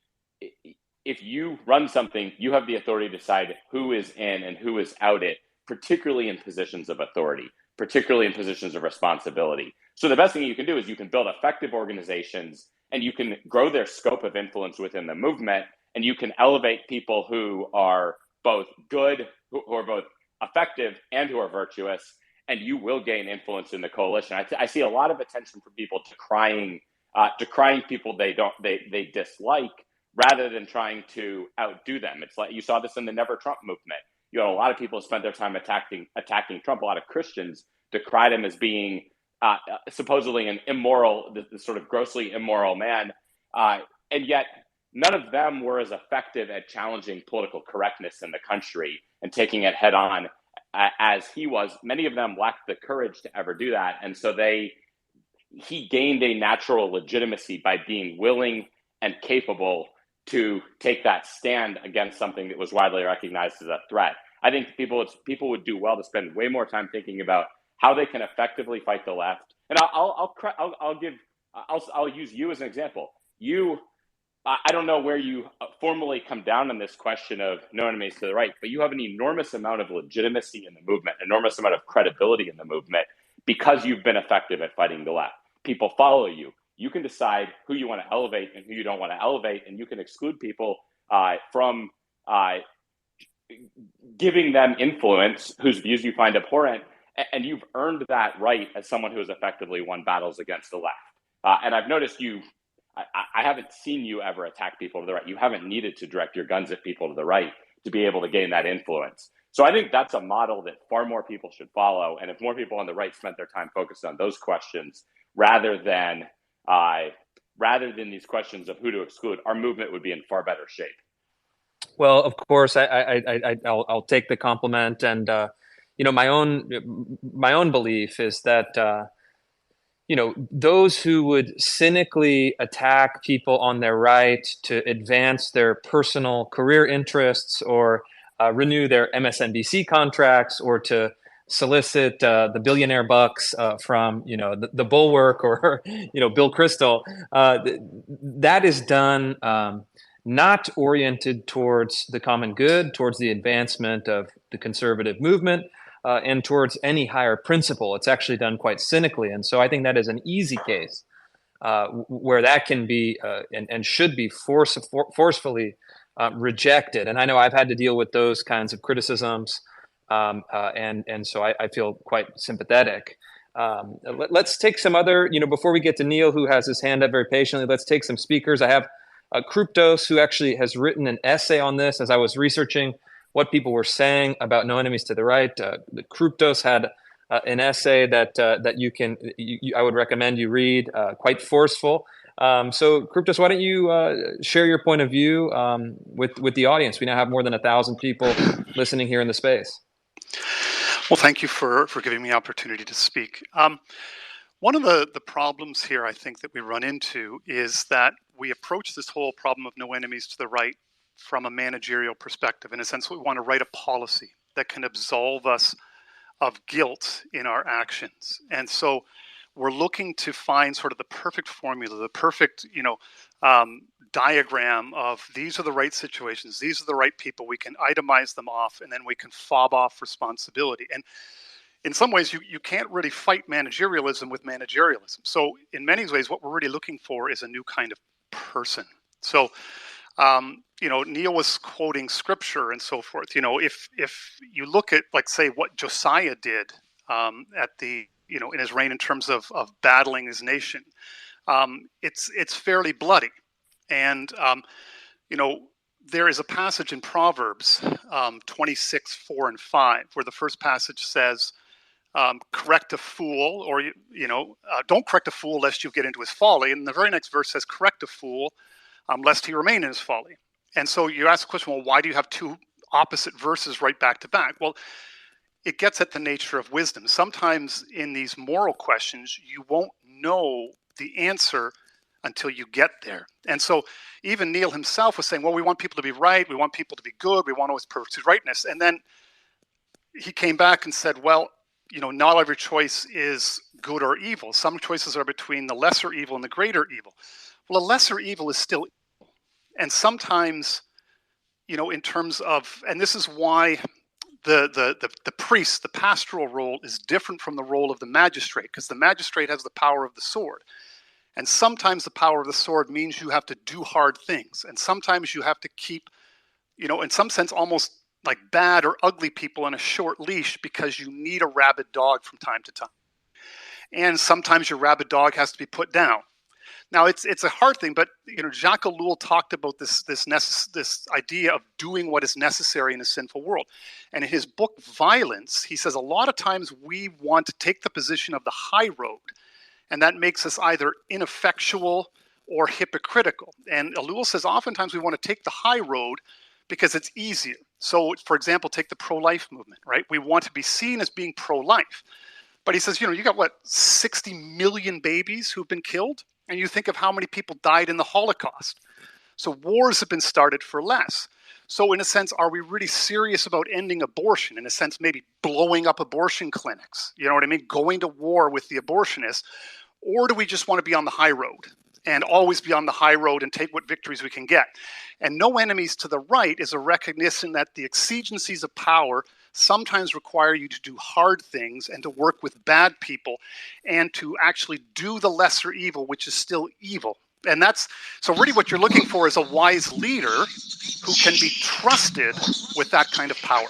if you run something, you have the authority to decide who is in and who is out it, particularly in positions of authority, particularly in positions of responsibility. So the best thing you can do is you can build effective organizations and you can grow their scope of influence within the movement, and you can elevate people who are both good, who are both effective and who are virtuous, and you will gain influence in the coalition. I see a lot of attention from people decrying people they dislike rather than trying to outdo them. It's like you saw this in the Never Trump movement. You had a lot of people who spent their time attacking Trump. A lot of Christians decried him as being supposedly an immoral, this sort of grossly immoral man. And yet none of them were as effective at challenging political correctness in the country and taking it head on as he was. Many of them lacked the courage to ever do that. And so he gained a natural legitimacy by being willing and capable to take that stand against something that was widely recognized as a threat. I think people would do well to spend way more time thinking about how they can effectively fight the left. And I'll use you as an example. I don't know where you formally come down on this question of no enemies to the right, but you have an enormous amount of legitimacy in the movement, enormous amount of credibility in the movement because you've been effective at fighting the left. People follow you. You can decide who you want to elevate and who you don't want to elevate, and you can exclude people from giving them influence whose views you find abhorrent, and you've earned that right as someone who has effectively won battles against the left. And I've noticed I haven't seen you ever attack people to the right. You haven't needed to direct your guns at people to the right to be able to gain that influence. So I think that's a model that far more people should follow. And if more people on the right spent their time focused on those questions rather than these questions of who to exclude, our movement would be in far better shape. Well, of course, I'll take the compliment, and my own belief is that those who would cynically attack people on their right to advance their personal career interests or renew their MSNBC contracts or to solicit the billionaire bucks from the Bulwark or Bill Kristol, that is done not oriented towards the common good, towards the advancement of the conservative movement, and towards any higher principle. It's actually done quite cynically. And so I think that is an easy case where that can be and should be forcefully rejected. And I know I've had to deal with those kinds of criticisms. And so I feel quite sympathetic. Let's take some other, before we get to Neil, who has his hand up very patiently, let's take some speakers. I have Kryptos, who actually has written an essay on this as I was researching what people were saying about no enemies to the right. Kryptos had an essay that I would recommend you read, quite forceful. So Kryptos, why don't you share your point of view with the audience? We now have more than 1,000 people listening here in the space. Well, thank you for giving me the opportunity to speak. One of the problems here, I think, that we run into is that we approach this whole problem of no enemies to the right from a managerial perspective. In a sense, we want to write a policy that can absolve us of guilt in our actions. And so we're looking to find sort of the perfect formula, the perfect, diagram of these are the right situations, these are the right people, we can itemize them off, and then we can fob off responsibility. And in some ways, you can't really fight managerialism with managerialism. So in many ways, what we're really looking for is a new kind of person. So, Neil was quoting scripture and so forth. If you look at, like, say, what Josiah did at the in his reign in terms of battling his nation. It's fairly bloody, and there is a passage in Proverbs 26:4 and 5 where the first passage says, correct a fool, or don't correct a fool lest you get into his folly, and the very next verse says, correct a fool lest he remain in his folly. And so you ask the question, well, why do you have two opposite verses right back to back? Well, it gets at the nature of wisdom. Sometimes in these moral questions, you won't know the answer until you get there. And so even Neil himself was saying, well, we want people to be right. We want people to be good. We want to always pursue rightness. And then he came back and said, well, not every choice is good or evil. Some choices are between the lesser evil and the greater evil. Well, a lesser evil is still evil. And sometimes, in terms of, and this is why the priest, the pastoral role is different from the role of the magistrate, because the magistrate has the power of the sword. And sometimes the power of the sword means you have to do hard things. And sometimes you have to keep, in some sense, almost like bad or ugly people on a short leash because you need a rabid dog from time to time. And sometimes your rabid dog has to be put down. Now, it's a hard thing, but Jacques Ellul talked about this idea of doing what is necessary in a sinful world. And in his book, Violence, he says a lot of times we want to take the position of the high road, and that makes us either ineffectual or hypocritical. And Ellul says oftentimes we want to take the high road because it's easier. So, for example, take the pro-life movement, right? We want to be seen as being pro-life. But he says, you got 60 million babies who've been killed? And you think of how many people died in the Holocaust. So wars have been started for less. So in a sense, are we really serious about ending abortion? In a sense, maybe blowing up abortion clinics, you know what I mean? Going to war with the abortionists. Or do we just want to be on the high road and always be on the high road and take what victories we can get? And no enemies to the right is a recognition that the exigencies of power sometimes require you to do hard things and to work with bad people and to actually do the lesser evil, which is still evil. And that's, so really what you're looking for is a wise leader who can be trusted with that kind of power,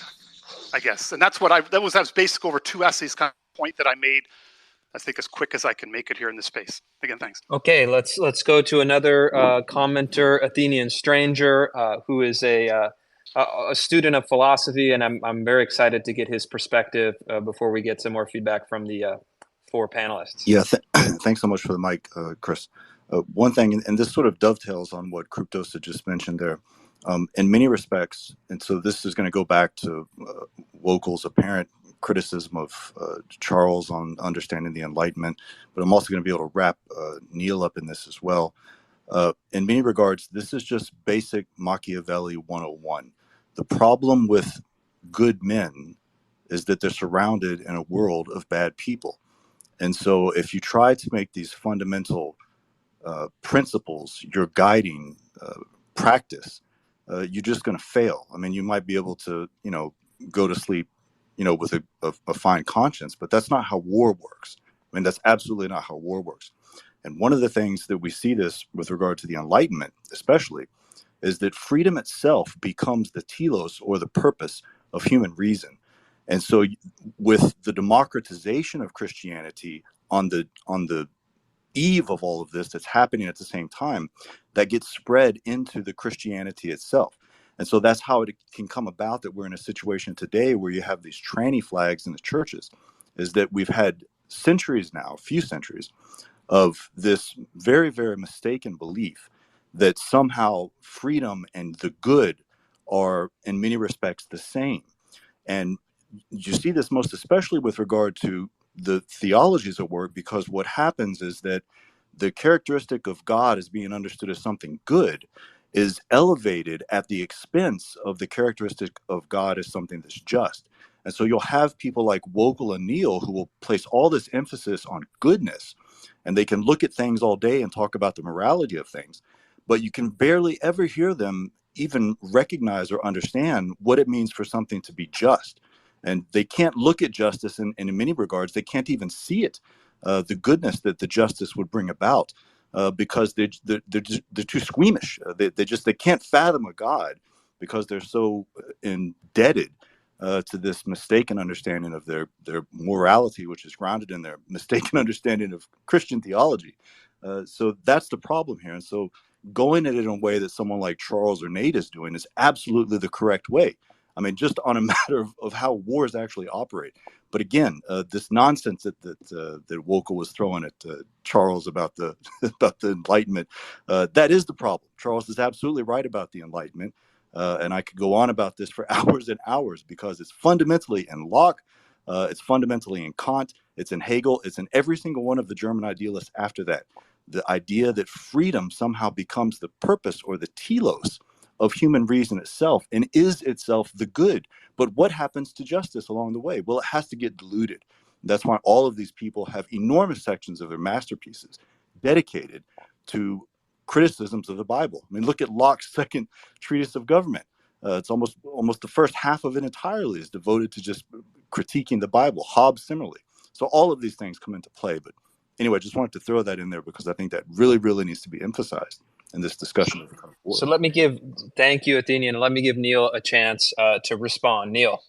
I guess. And that's that was basic over 2 essays kind of point that I made, I think, as quick as I can make it here in this space. Again, thanks. Okay, let's go to another commenter, Athenian Stranger, who is a student of philosophy, and I'm very excited to get his perspective before we get some more feedback from the 4 panelists. Yeah, thanks so much for the mic, Chris. One thing, and this sort of dovetails on what Kryptos had just mentioned there, in many respects, and so this is going to go back to Wokel's apparent criticism of Charles on understanding the Enlightenment, but I'm also going to be able to wrap Neil up in this as well. In many regards, this is just basic Machiavelli 101. The problem with good men is that they're surrounded in a world of bad people. And so if you try to make these fundamental principles your guiding practice, you're just going to fail. I mean, you might be able to, go to sleep, with a fine conscience, but that's not how war works. I mean, that's absolutely not how war works. And one of the things that we see this with regard to the Enlightenment, especially, is that freedom itself becomes the telos, or the purpose of human reason. And so with the democratization of Christianity on the eve of all of this that's happening at the same time, that gets spread into the Christianity itself. And so that's how it can come about that we're in a situation today where you have these tranny flags in the churches, is that we've had centuries now, a few centuries, of this very, very mistaken belief that somehow freedom and the good are in many respects the same. And you see this most especially with regard to the theologies at work, because what happens is that the characteristic of God as being understood as something good is elevated at the expense of the characteristic of God as something that's just. And so you'll have people like Wokel and Neil who will place all this emphasis on goodness, and they can look at things all day and talk about the morality of things, but you can barely ever hear them even recognize or understand what it means for something to be just. And they can't look at justice, and in many regards, they can't even see it, the goodness that the justice would bring about, because they're too squeamish. They can't fathom a God because they're so indebted to this mistaken understanding of their morality, which is grounded in their mistaken understanding of Christian theology. So that's the problem here. And so going at it in a way that someone like Charles or Nate is doing is absolutely the correct way. I mean, just on a matter of how wars actually operate. But again, this nonsense that Wokel was throwing at Charles about the about the Enlightenment, that is the problem. Charles is absolutely right about the Enlightenment, and I could go on about this for hours and hours because it's fundamentally in Locke, it's fundamentally in Kant, it's in Hegel, it's in every single one of the German idealists after that. The idea that freedom somehow becomes the purpose or the telos of human reason itself and is itself the good. But what happens to justice along the way? Well, it has to get diluted. That's why all of these people have enormous sections of their masterpieces dedicated to criticisms of the Bible. I mean, look at Locke's second treatise of government. It's almost the first half of it entirely is devoted to just critiquing the Bible. Hobbes similarly. So all of these things come into play. But anyway, I just wanted to throw that in there because I think that really, really needs to be emphasized in this discussion of the coming forward. So thank you, Athenian. Let me give Neil a chance to respond. Neil.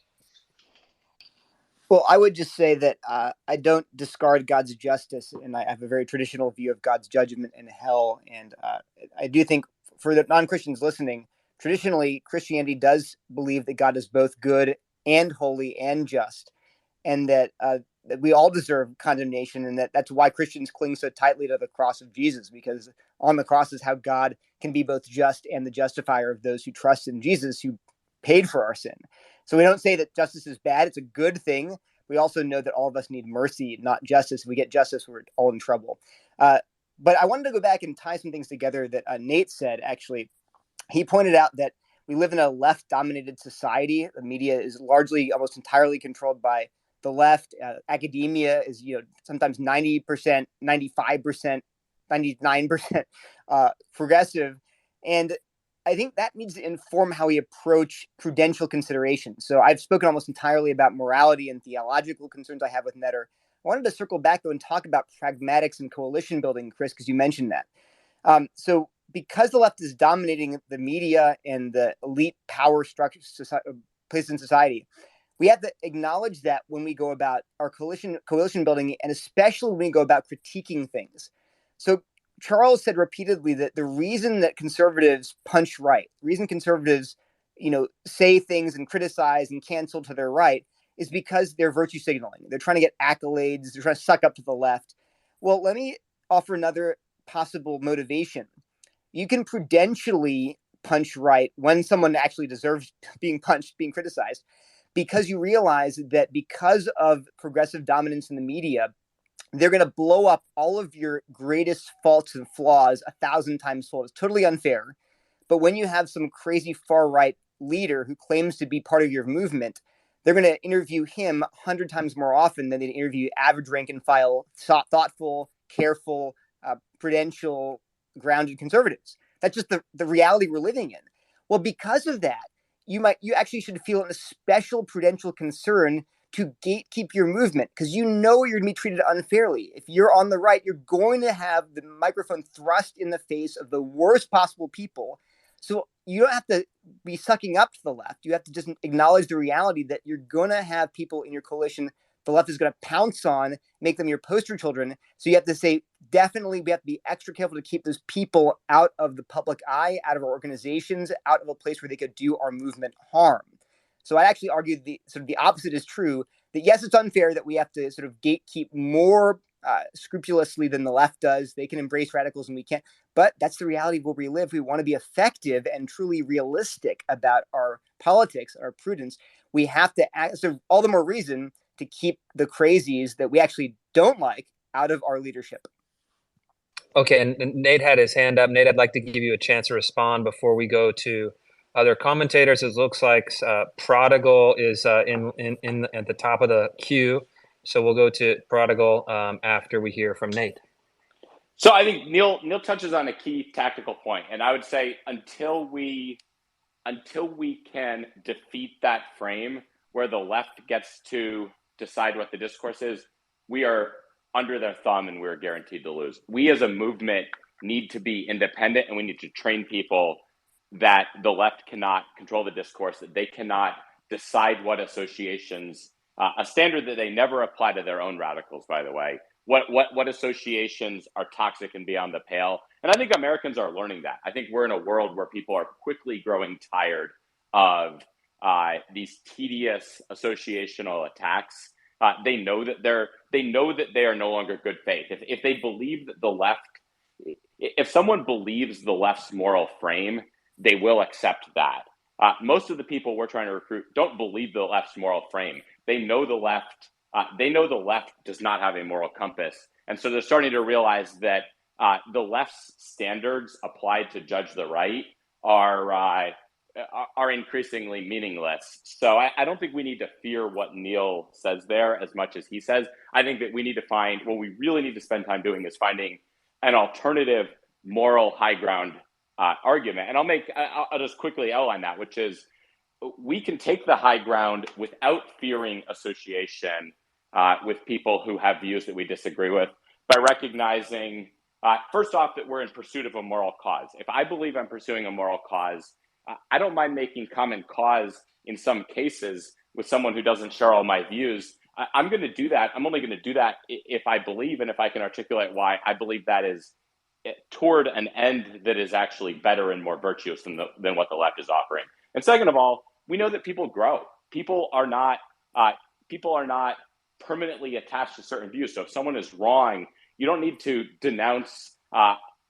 Well, I would just say that I don't discard God's justice, and I have a very traditional view of God's judgment and hell. And I do think for the non-Christians listening, traditionally, Christianity does believe that God is both good and holy and just, and that we all deserve condemnation, and that's why Christians cling so tightly to the cross of Jesus, because on the cross is how God can be both just and the justifier of those who trust in Jesus, who paid for our sin. So we don't say that justice is bad. It's a good thing. We also know that all of us need mercy, not justice. If we get justice, we're all in trouble. But I wanted to go back and tie some things together that Nate said, actually. He pointed out that we live in a left-dominated society. The media is largely, almost entirely controlled by the left. Academia is, sometimes 90%, 95%, 99% progressive. And I think that needs to inform how we approach prudential considerations. So I've spoken almost entirely about morality and theological concerns I have with Netter. I wanted to circle back, though, and talk about pragmatics and coalition building, Chris, because you mentioned that. So because the left is dominating the media and the elite power structures places in society, we have to acknowledge that when we go about our coalition building, and especially when we go about critiquing things. So Charles said repeatedly that the reason that conservatives punch right, the reason conservatives, say things and criticize and cancel to their right, is because they're virtue signaling. They're trying to get accolades. They're trying to suck up to the left. Well, let me offer another possible motivation. You can prudentially punch right when someone actually deserves being punched, being criticized, because you realize that because of progressive dominance in the media, they're going to blow up all of your greatest faults and flaws 1,000 times fold. It's totally unfair. But when you have some crazy far-right leader who claims to be part of your movement, they're going to interview him 100 times more often than they interview average rank and file, thoughtful, careful, prudential, grounded conservatives. That's just the reality we're living in. Well, because of that, you actually should feel a special prudential concern to gatekeep your movement, because you're going to be treated unfairly. If you're on the right, you're going to have the microphone thrust in the face of the worst possible people. So you don't have to be sucking up to the left. You have to just acknowledge the reality that you're going to have people in your coalition the left is going to pounce on, make them your poster children. So you have to say, definitely, we have to be extra careful to keep those people out of the public eye, out of our organizations, out of a place where they could do our movement harm. So I actually argue the opposite is true, that yes, it's unfair that we have to sort of gatekeep more scrupulously than the left does. They can embrace radicals and we can't. But that's the reality where we live. We want to be effective and truly realistic about our politics, our prudence. We have to act. So all the more reason to keep the crazies that we actually don't like out of our leadership. Okay, and Nate had his hand up. Nate, I'd like to give you a chance to respond before we go to other commentators. It looks like Prodigal is in at the top of the queue, so we'll go to Prodigal after we hear from Nate. So I think Neil touches on a key tactical point, and I would say until we can defeat that frame where the left gets to decide what the discourse is, we are under their thumb and we're guaranteed to lose. We as a movement need to be independent, and we need to train people that the left cannot control the discourse, that they cannot decide what associations, a standard that they never apply to their own radicals, by the way, what associations are toxic and beyond the pale. And I think Americans are learning that. I think we're in a world where people are quickly growing tired of these tedious associational attacks. They know that they are no longer good faith. If they believe that the left, if someone believes the left's moral frame, they will accept that. Most of the people we're trying to recruit don't believe the left's moral frame. They know the left. They know the left does not have a moral compass, and so they're starting to realize that the left's standards applied to judge the right are increasingly meaningless. So I don't think we need to fear what Neil says there as much as he says. I think that we need to find, what we really need to spend time doing is finding an alternative moral high ground argument. And I'll just quickly outline that, which is we can take the high ground without fearing association with people who have views that we disagree with, by recognizing, first off, that we're in pursuit of a moral cause. If I believe I'm pursuing a moral cause, I don't mind making common cause in some cases with someone who doesn't share all my views. I'm going to do that. I'm only going to do that if I believe, and if I can articulate why I believe that is toward an end that is actually better and more virtuous than what the left is offering. And second of all, we know that people grow. People are not permanently attached to certain views. So if someone is wrong, you don't need to denounce,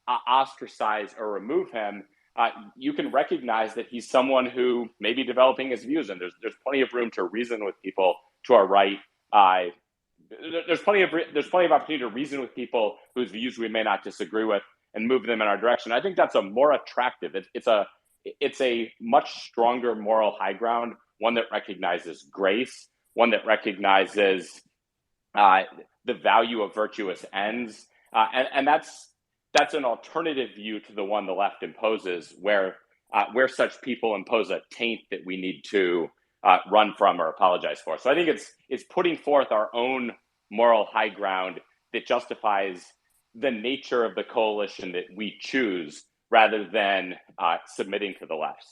ostracize, or remove him. You can recognize that he's someone who may be developing his views, and there's plenty of room to reason with people to our right. There's plenty of opportunity to reason with people whose views we may not disagree with and move them in our direction. I think that's a more attractive. It's a much stronger moral high ground, one that recognizes grace, one that recognizes the value of virtuous ends, and that's an alternative view to the one the left imposes, where such people impose a taint that we need to run from or apologize for. So I think it's putting forth our own moral high ground that justifies the nature of the coalition that we choose, rather than submitting to the left.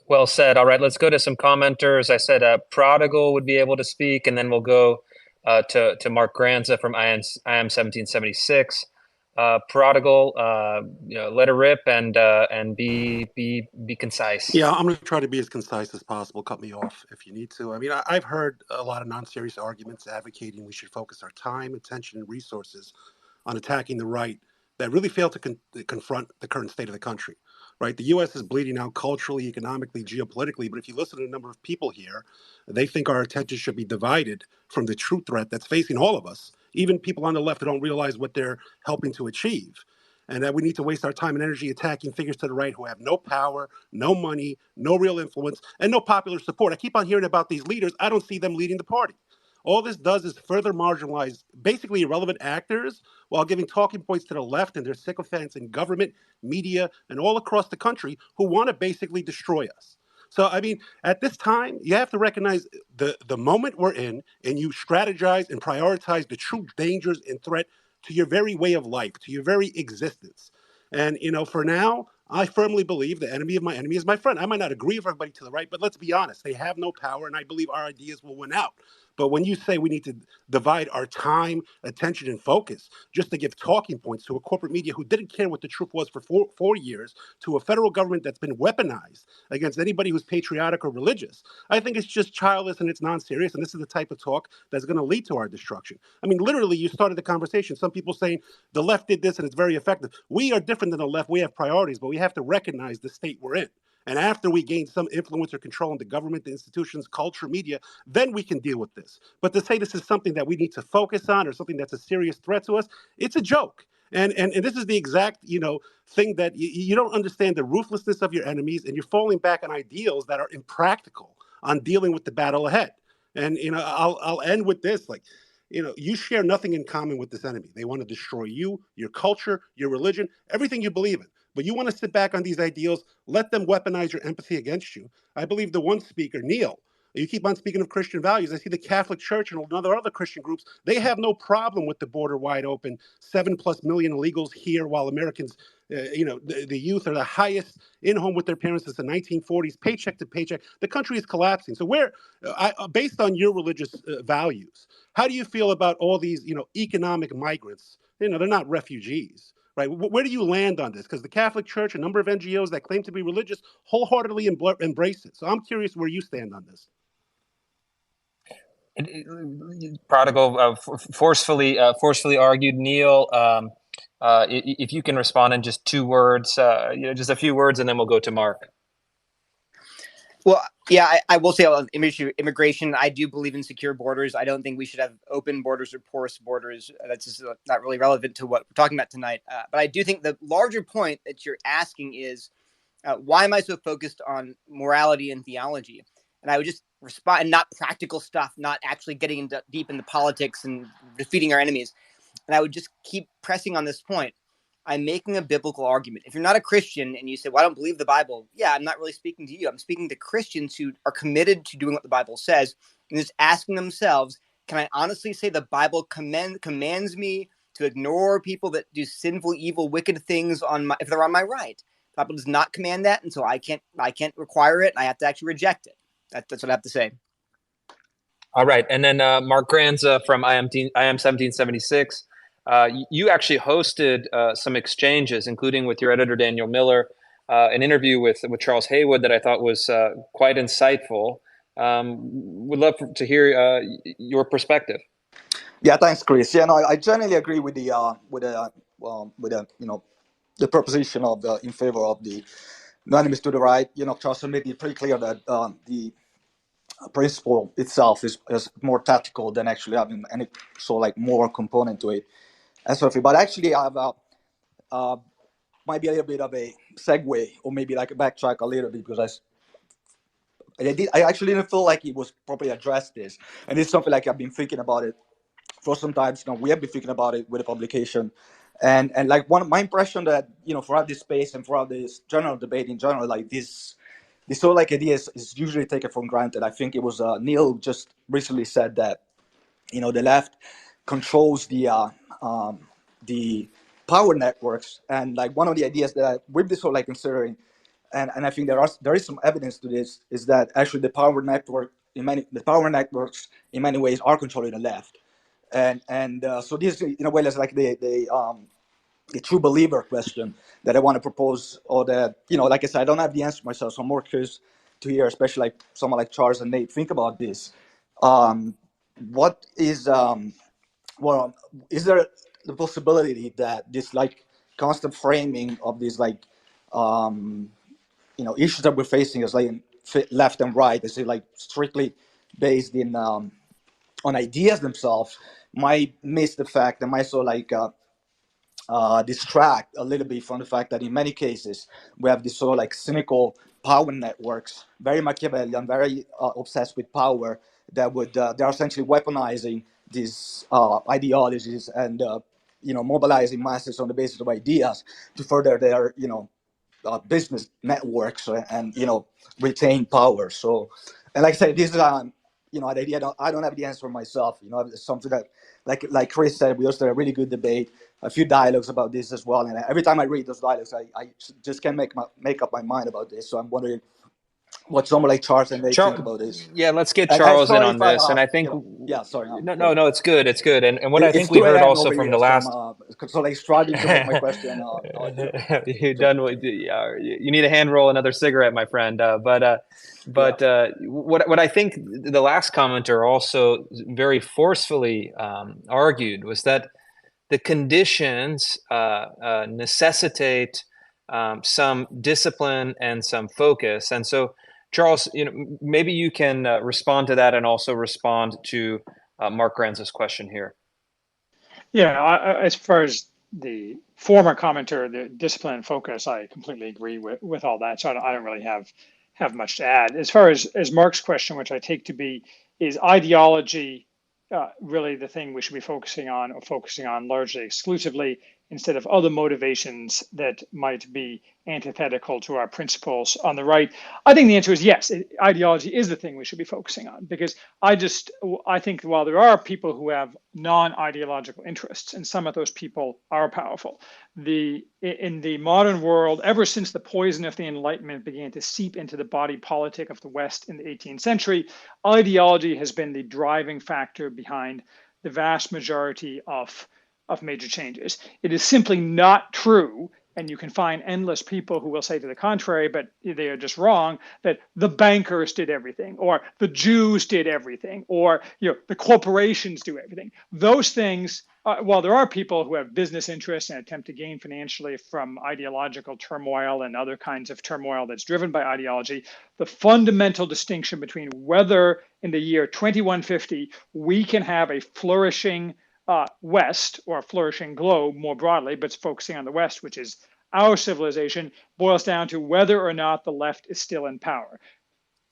Well said. All right, let's go to some commenters. I said Prodigal would be able to speak, and then we'll go to Mark Granza from IM 1776. Prodigal, let her rip and be concise. Yeah, I'm going to try to be as concise as possible. Cut me off if you need to. I mean, I've heard a lot of non-serious arguments advocating we should focus our time, attention, and resources on attacking the right that really fail to confront the current state of the country, right? The U.S. is bleeding out culturally, economically, geopolitically, but if you listen to a number of people here, they think our attention should be divided from the true threat that's facing all of us, even people on the left who don't realize what they're helping to achieve. And that we need to waste our time and energy attacking figures to the right who have no power, no money, no real influence, and no popular support. I keep on hearing about these leaders. I don't see them leading the party. All this does is further marginalize basically irrelevant actors while giving talking points to the left and their sycophants in government, media, and all across the country who want to basically destroy us. So, I mean, at this time, you have to recognize the moment we're in, and you strategize and prioritize the true dangers and threat to your very way of life, to your very existence. And, for now, I firmly believe the enemy of my enemy is my friend. I might not agree with everybody to the right, but let's be honest, they have no power, and I believe our ideas will win out. But when you say we need to divide our time, attention, and focus just to give talking points to a corporate media who didn't care what the truth was for four years, to a federal government that's been weaponized against anybody who's patriotic or religious, I think it's just childless and it's non-serious. And this is the type of talk that's going to lead to our destruction. I mean, literally, you started the conversation. Some people saying the left did this and it's very effective. We are different than the left. We have priorities, but we have to recognize the state we're in. And after we gain some influence or control in the government, the institutions, culture, media, then we can deal with this. But to say this is something that we need to focus on or something that's a serious threat to us, it's a joke. And this is the exact, thing that you don't understand the ruthlessness of your enemies, and you're falling back on ideals that are impractical on dealing with the battle ahead. And, I'll end with this. You share nothing in common with this enemy. They want to destroy you, your culture, your religion, everything you believe in. But you want to sit back on these ideals, let them weaponize your empathy against you. I believe the one speaker, Neil, you keep on speaking of Christian values. I see the Catholic Church and other Christian groups. They have no problem with the border wide open, 7+ million illegals here while Americans The youth are the highest in home with their parents since the 1940s, paycheck to paycheck. The country is collapsing. So based on your religious values, how do you feel about all these, economic migrants? They're not refugees, right? Where do you land on this? Because the Catholic Church, a number of NGOs that claim to be religious, wholeheartedly embrace it. So I'm curious where you stand on this. Prodigal forcefully argued. Neil, if you can respond in just 2 words, just a few words, and then we'll go to Mark. Well, yeah, I will say on immigration, I do believe in secure borders. I don't think we should have open borders or porous borders. That's just not really relevant to what we're talking about tonight. But I do think the larger point that you're asking is, why am I so focused on morality and theology? And I would just respond, and not practical stuff, not actually getting deep into politics and defeating our enemies. And I would just keep pressing on this point. I'm making a biblical argument. If you're not a Christian and you say, well, I don't believe the Bible, yeah, I'm not really speaking to you. I'm speaking to Christians who are committed to doing what the Bible says and just asking themselves, can I honestly say the Bible commands me to ignore people that do sinful, evil, wicked things if they're on my right? The Bible does not command that, and so I can't require it, and I have to actually reject it. That's what I have to say. All right. And then Mark Granza from IM 1776. You actually hosted some exchanges, including with your editor, Daniel Miller, an interview with Charles Haywood that I thought was quite insightful. Would love to hear your perspective. Yeah, thanks, Chris. Yeah, no, I generally agree with the proposition of in favor of the enemies to the right. Charles made it pretty clear that the principle itself is more tactical than actually having any more component to it. And so, but actually, I have might be a little bit of a segue, or maybe like a backtrack a little bit, because I actually didn't feel like it was properly addressed this, and it's something like I've been thinking about it for some time. We have been thinking about it with the publication, and like one of my impression that throughout this space and throughout this general debate in general, like this sort of idea is usually taken for granted. I think it was Neil just recently said that the left controls the power networks, and like one of the ideas that we've been sort of considering, and I think there is some evidence to this, is that actually the power networks in many ways are controlling the left, and so this in a way is like the true believer question that I want to propose, or that like I said, I don't have the answer myself, so I'm more curious to hear, especially like someone like Charles and Nate, think about this. What is is there the possibility that this constant framing of these issues that we're facing as left and right, is it strictly based in on ideas themselves, might miss the fact that might sort of distract a little bit from the fact that in many cases we have this sort of cynical power networks, very Machiavellian, very obsessed with power, that they're essentially weaponizing these ideologies and mobilizing masses on the basis of ideas to further their business networks and retain power. So, and like I say, this is an idea. I don't have the answer myself. It's something that, like Chris said, we also had a really good debate, a few dialogues about this as well. And every time I read those dialogues, I just can't make up my mind about this. So I'm wondering what someone like Charles and they think about this. Yeah, let's get Charles in on this. And I think, sorry. No, it's good. It's good. And what I think we heard also from the last, striving to make my question. You've done what you need a hand roll, another cigarette, my friend. But what I think the last commenter also very forcefully argued was that the conditions necessitate some discipline and some focus. And so, Charles, maybe you can respond to that and also respond to Mark Granza's question here. Yeah, as far as the former commenter, the discipline and focus, I completely agree with all that. So I don't really have much to add. As far as Mark's question, which I take to be, is ideology really the thing we should be focusing on largely exclusively? instead of other motivations that might be antithetical to our principles on the right? I think the answer is yes. Ideology is the thing we should be focusing on, because I think while there are people who have non-ideological interests, and some of those people are powerful, in the modern world, ever since the poison of the Enlightenment began to seep into the body politic of the West in the 18th century, ideology has been the driving factor behind the vast majority of major changes. It is simply not true, and you can find endless people who will say to the contrary, but they are just wrong, that the bankers did everything, or the Jews did everything, or the corporations do everything. Those things, while there are people who have business interests and attempt to gain financially from ideological turmoil and other kinds of turmoil that's driven by ideology, the fundamental distinction between whether in the year 2150 we can have a flourishing West, or a flourishing globe more broadly, but it's focusing on the West, which is our civilization, boils down to whether or not the left is still in power.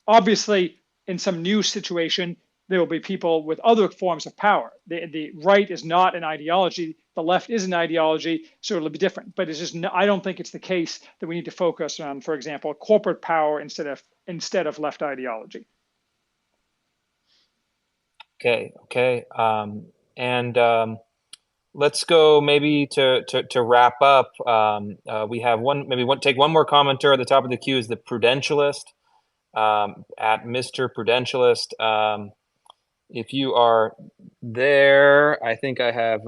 Obviously, in some new situation, there will be people with other forms of power. The right is not an ideology. The left is an ideology, so it'll be different. But it's just I don't think it's the case that we need to focus on, for example, corporate power instead of left ideology. Okay. And let's go maybe to wrap up. We have take one more commenter at the top of the queue is the Prudentialist, at Mr. Prudentialist. If you are there, I think I have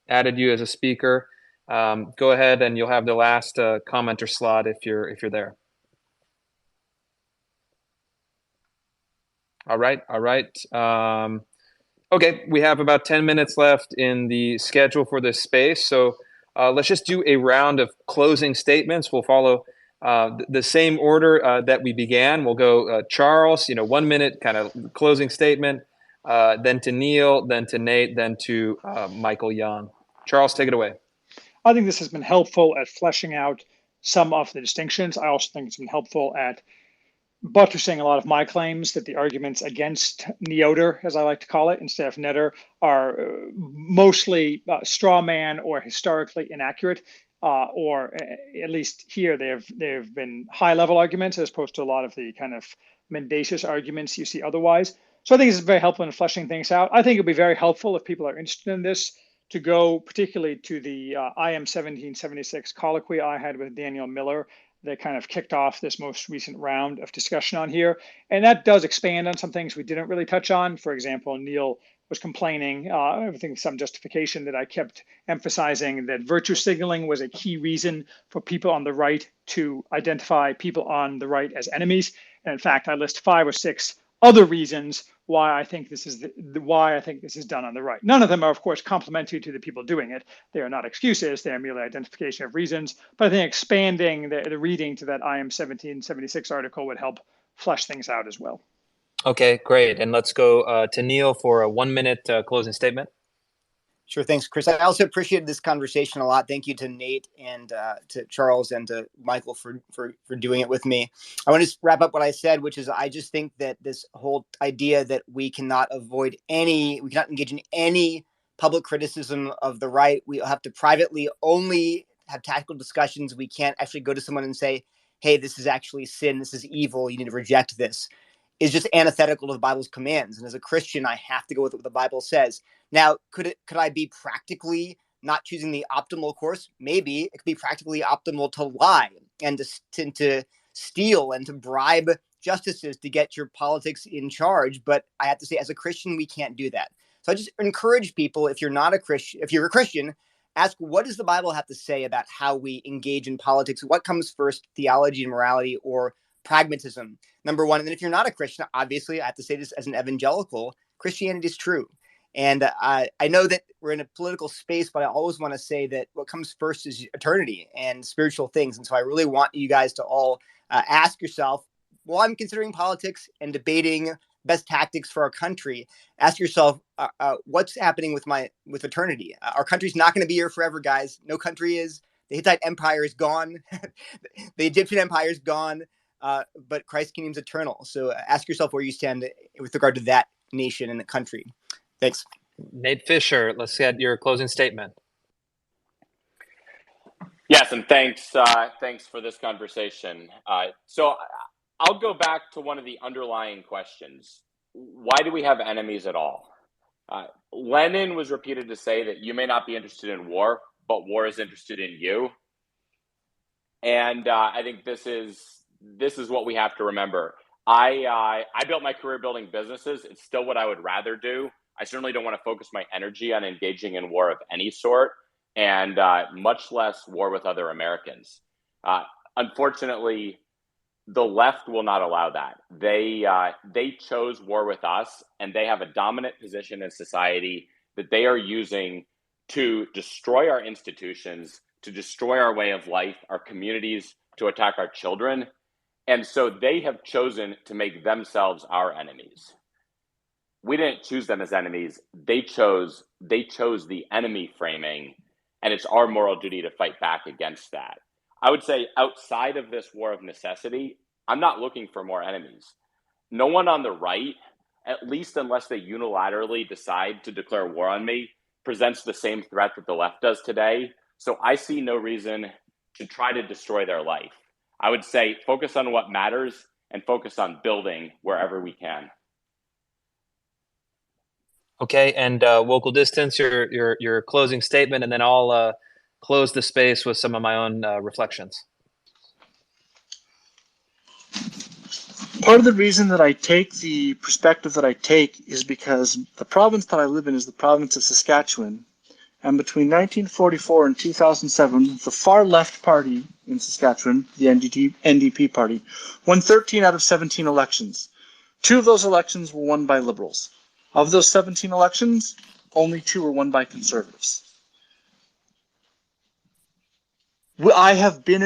added you as a speaker. Go ahead, and you'll have the last commenter slot if you're there. All right. Okay, we have about 10 minutes left in the schedule for this space. So let's just do a round of closing statements. We'll follow the same order that we began. We'll go Charles, 1 minute kind of closing statement, then to Neil, then to Nate, then to Michael Young. Charles, take it away. I think this has been helpful at fleshing out some of the distinctions. I also think it's been helpful at buttressing a lot of my claims that the arguments against Neoter, as I like to call it, instead of Netter, are mostly straw man or historically inaccurate, or at least here they've been high level arguments as opposed to a lot of the kind of mendacious arguments you see otherwise. So I think this is very helpful in fleshing things out. I think it'll be very helpful if people are interested in this to go particularly to the IM 1776 colloquy I had with Daniel Miller that kind of kicked off this most recent round of discussion on here. And that does expand on some things we didn't really touch on. For example, Neil was complaining, I think some justification that I kept emphasizing that virtue signaling was a key reason for people on the right to identify people on the right as enemies. And in fact, I list 5 or 6 other reasons why I think this is done on the right. None of them are, of course, complementary to the people doing it. They are not excuses. They are merely identification of reasons. But I think expanding the reading to that IM 1776 article would help flesh things out as well. Okay, great. And let's go to Neil for a 1 minute closing statement. Sure. Thanks, Chris. I also appreciated this conversation a lot. Thank you to Nate and to Charles and to Michael for doing it with me. I want to wrap up what I said, which is I just think that this whole idea that we cannot engage in any public criticism of the right. We have to privately only have tactical discussions. We can't actually go to someone and say, hey, this is actually sin. This is evil. You need to reject this. Is just antithetical to the Bible's commands. And as a Christian, I have to go with what the Bible says. Now, could I be practically not choosing the optimal course? Maybe it could be practically optimal to lie and to steal and to bribe justices to get your politics in charge. But I have to say, as a Christian, we can't do that. So I just encourage people, if you're a Christian, ask, what does the Bible have to say about how we engage in politics? What comes first, theology and morality, or pragmatism? Number one. And then if you're not a Christian, obviously, I have to say this as an evangelical, Christianity is true. And I know that we're in a political space, but I always want to say that what comes first is eternity and spiritual things. And so I really want you guys to all ask yourself, while I'm considering politics and debating best tactics for our country, ask yourself, what's happening with eternity? Our country's not going to be here forever, guys. No country is. The Hittite Empire is gone. The Egyptian Empire is gone. But Christ's kingdom is eternal. So ask yourself where you stand with regard to that nation and the country. Thanks. Nate Fisher, let's get your closing statement. Yes, and thanks for this conversation. So I'll go back to one of the underlying questions. Why do we have enemies at all? Lenin was repeated to say that you may not be interested in war, but war is interested in you. And I think this is what we have to remember. I built my career building businesses. It's still what I would rather do. I certainly don't want to focus my energy on engaging in war of any sort, and much less war with other Americans. Unfortunately, the left will not allow that. They chose war with us, and they have a dominant position in society that they are using to destroy our institutions, to destroy our way of life, our communities, to attack our children. And so they have chosen to make themselves our enemies. We didn't choose them as enemies. They chose the enemy framing, and it's our moral duty to fight back against that. I would say outside of this war of necessity, I'm not looking for more enemies. No one on the right, at least unless they unilaterally decide to declare war on me, presents the same threat that the left does today. So I see no reason to try to destroy their life. I would say focus on what matters and focus on building wherever we can. Okay, and Vocal Distance, your closing statement, and then I'll close the space with some of my own reflections. Part of the reason that I take the perspective that I take is because the province that I live in is the province of Saskatchewan. And between 1944 and 2007, the far left party in Saskatchewan, the NDP party, won 13 out of 17 elections. 2 of those elections were won by Liberals. Of those 17 elections, only 2 were won by Conservatives. I have been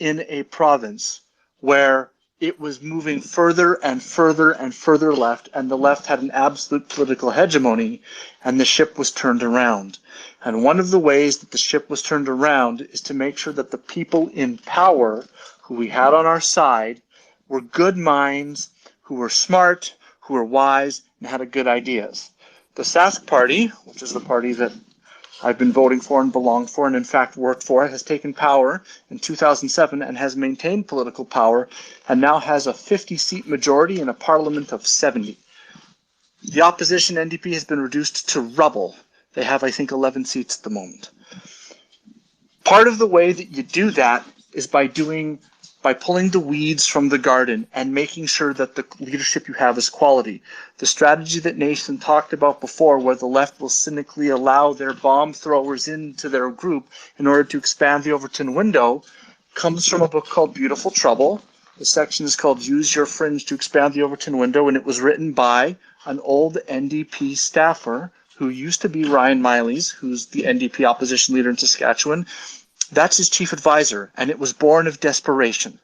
in a province where it was moving further and further and further left, and the left had an absolute political hegemony, and the ship was turned around. And one of the ways that the ship was turned around is to make sure that the people in power who we had on our side were good minds, who were smart, who were wise, and had good ideas. The Sask Party, which is the party that I've been voting for and belonged for and in fact worked for, has taken power in 2007 and has maintained political power and now has a 50-seat majority in a parliament of 70. The opposition NDP has been reduced to rubble. They have, I think, 11 seats at the moment. Part of the way that you do that is by pulling the weeds from the garden and making sure that the leadership you have is quality. The strategy that Nathan talked about before, where the left will cynically allow their bomb throwers into their group in order to expand the Overton window, comes from a book called Beautiful Trouble. The section is called Use Your Fringe to Expand the Overton Window, and it was written by an old NDP staffer who used to be Ryan Miley's, who's the NDP opposition leader in Saskatchewan. That's his chief advisor, and it was born of desperation.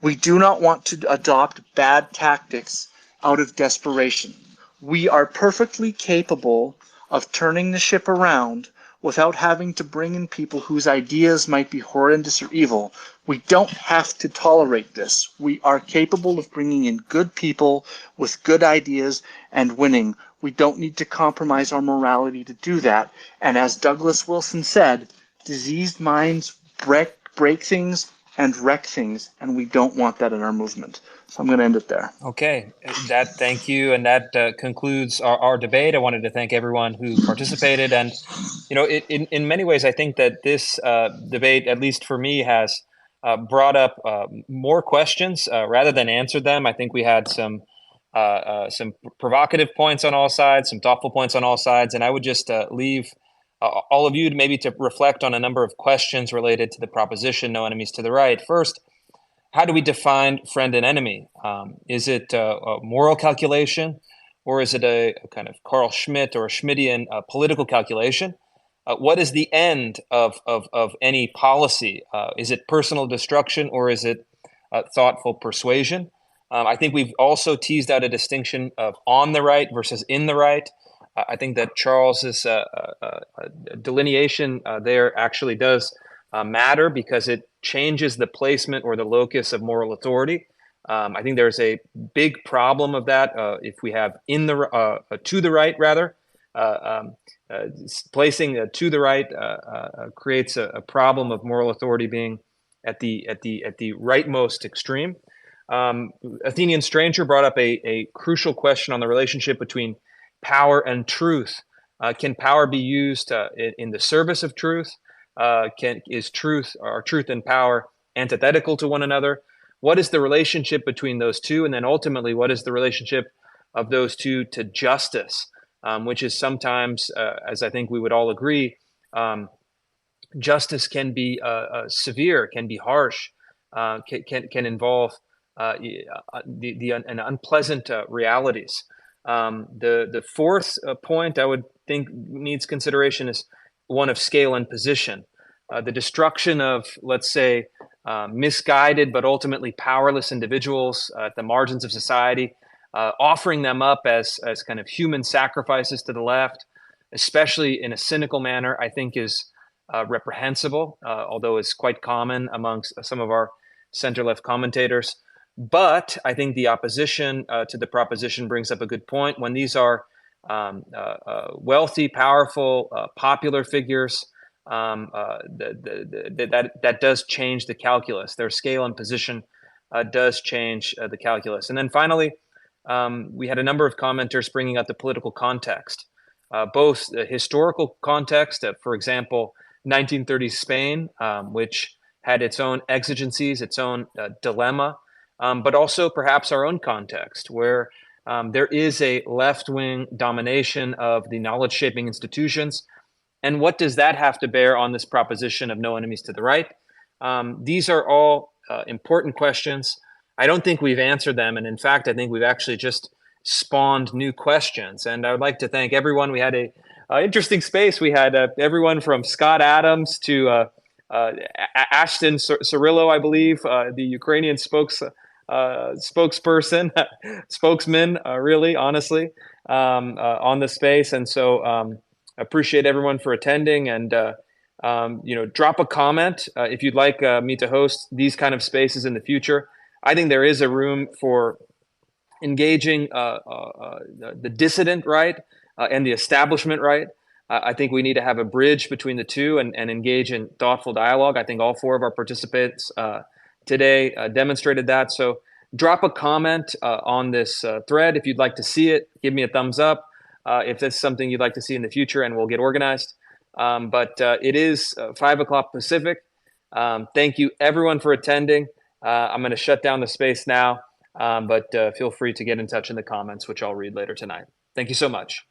We do not want to adopt bad tactics out of desperation. We are perfectly capable of turning the ship around without having to bring in people whose ideas might be horrendous or evil. We don't have to tolerate this. We are capable of bringing in good people with good ideas and winning. We don't need to compromise our morality to do that. And as Douglas Wilson said, diseased minds break things and wreck things, and we don't want that in our movement. So I'm going to end it there. Okay, thank you, and that concludes our debate. I wanted to thank everyone who participated, and in many ways, I think that this debate, at least for me, has brought up more questions rather than answered them. I think we had some provocative points on all sides, some thoughtful points on all sides, and I would just leave all of you to reflect on a number of questions related to the proposition "no enemies to the right." First, how do we define friend and enemy? Is it a moral calculation, or is it a kind of Carl Schmitt or a Schmittian political calculation? What is the end of any policy? Is it personal destruction, or is it thoughtful persuasion? I think we've also teased out a distinction of on the right versus in the right. I think that Charles's delineation there actually does matter, because it changes the placement or the locus of moral authority. I think there's a big problem of that if we have to the right rather. placing to the right creates a problem of moral authority being at the rightmost extreme. Athenian Stranger brought up a crucial question on the relationship between power and truth. Can power be used in the service of truth? Are truth and power antithetical to one another? What is the relationship between those two? And then ultimately, what is the relationship of those two to justice, which is sometimes, as I think we would all agree, justice can be severe, can be harsh, can involve and unpleasant realities. The fourth point I would think needs consideration is one of scale and position. The destruction of, let's say, misguided but ultimately powerless individuals at the margins of society, offering them up as kind of human sacrifices to the left, especially in a cynical manner, I think is reprehensible, although it's quite common amongst some of our center-left commentators. But I think the opposition to the proposition brings up a good point. When these are wealthy, powerful, popular figures, that does change the calculus. Their scale and position does change the calculus. And then finally, we had a number of commenters bringing up the political context, both the historical context, for example, 1930s Spain, which had its own exigencies, its own dilemma, but also perhaps our own context, where there is a left-wing domination of the knowledge-shaping institutions. And what does that have to bear on this proposition of no enemies to the right? These are all important questions. I don't think we've answered them. And in fact, I think we've actually just spawned new questions. And I would like to thank everyone. We had a interesting space. We had everyone from Scott Adams to Ashton Cirillo, I believe, the Ukrainian spokesperson, spokesman, really, honestly, on the space. And so appreciate everyone for attending, and drop a comment if you'd like me to host these kind of spaces in the future. I think there is a room for engaging the dissident right and the establishment right. I think we need to have a bridge between the two and engage in thoughtful dialogue. I think all four of our participants today demonstrated that. So drop a comment on this thread if you'd like to see it. Give me a thumbs up if that's something you'd like to see in the future, and we'll get organized. But it is 5 o'clock Pacific. Thank you, everyone, for attending. I'm going to shut down the space now, but feel free to get in touch in the comments, which I'll read later tonight. Thank you so much.